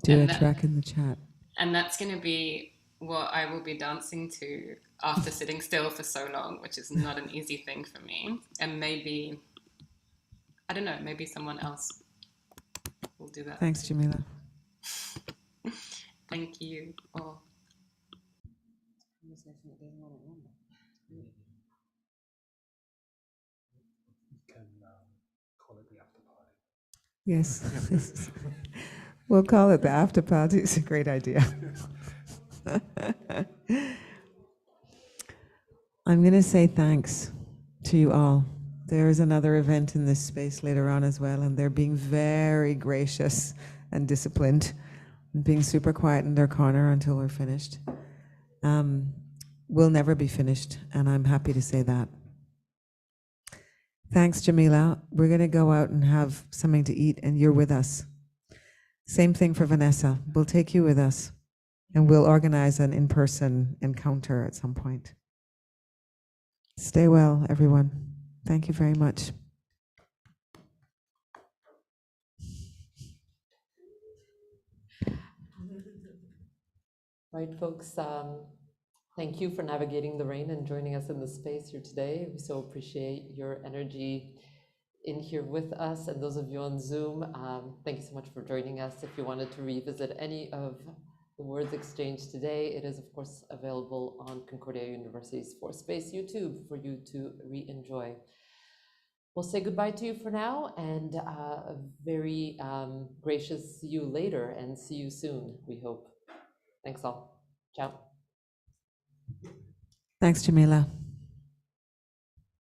Do a track in the chat. And that's gonna be what I will be dancing to after sitting still for so long, which is not an easy thing for me. And maybe, I don't know, maybe someone else will do that. Thanks, Jamila. Thank you all. You can call it the after party. Yes. We'll call it the after party. It's a great idea. I'm going to say thanks to you all. There is another event in this space later on as well, and they're being very gracious and disciplined, and being super quiet in their corner until we're finished. We'll never be finished, and I'm happy to say that. Thanks, Jamila. We're going to go out and have something to eat, and you're with us. Same thing for Vanessa. We'll take you with us, and we'll organize an in-person encounter at some point. Stay well, everyone. Thank you very much. Right, folks. Thank you for navigating the rain and joining us in the space here today. We so appreciate your energy in here with us, and those of you on Zoom, thank you so much for joining us. If you wanted to revisit any of the words exchanged today, it is of course available on Concordia University's For Space YouTube for you to re-enjoy. We'll say goodbye to you for now, and a very gracious see you later, and see you soon, we hope. Thanks all. Ciao. Thanks, Jamila.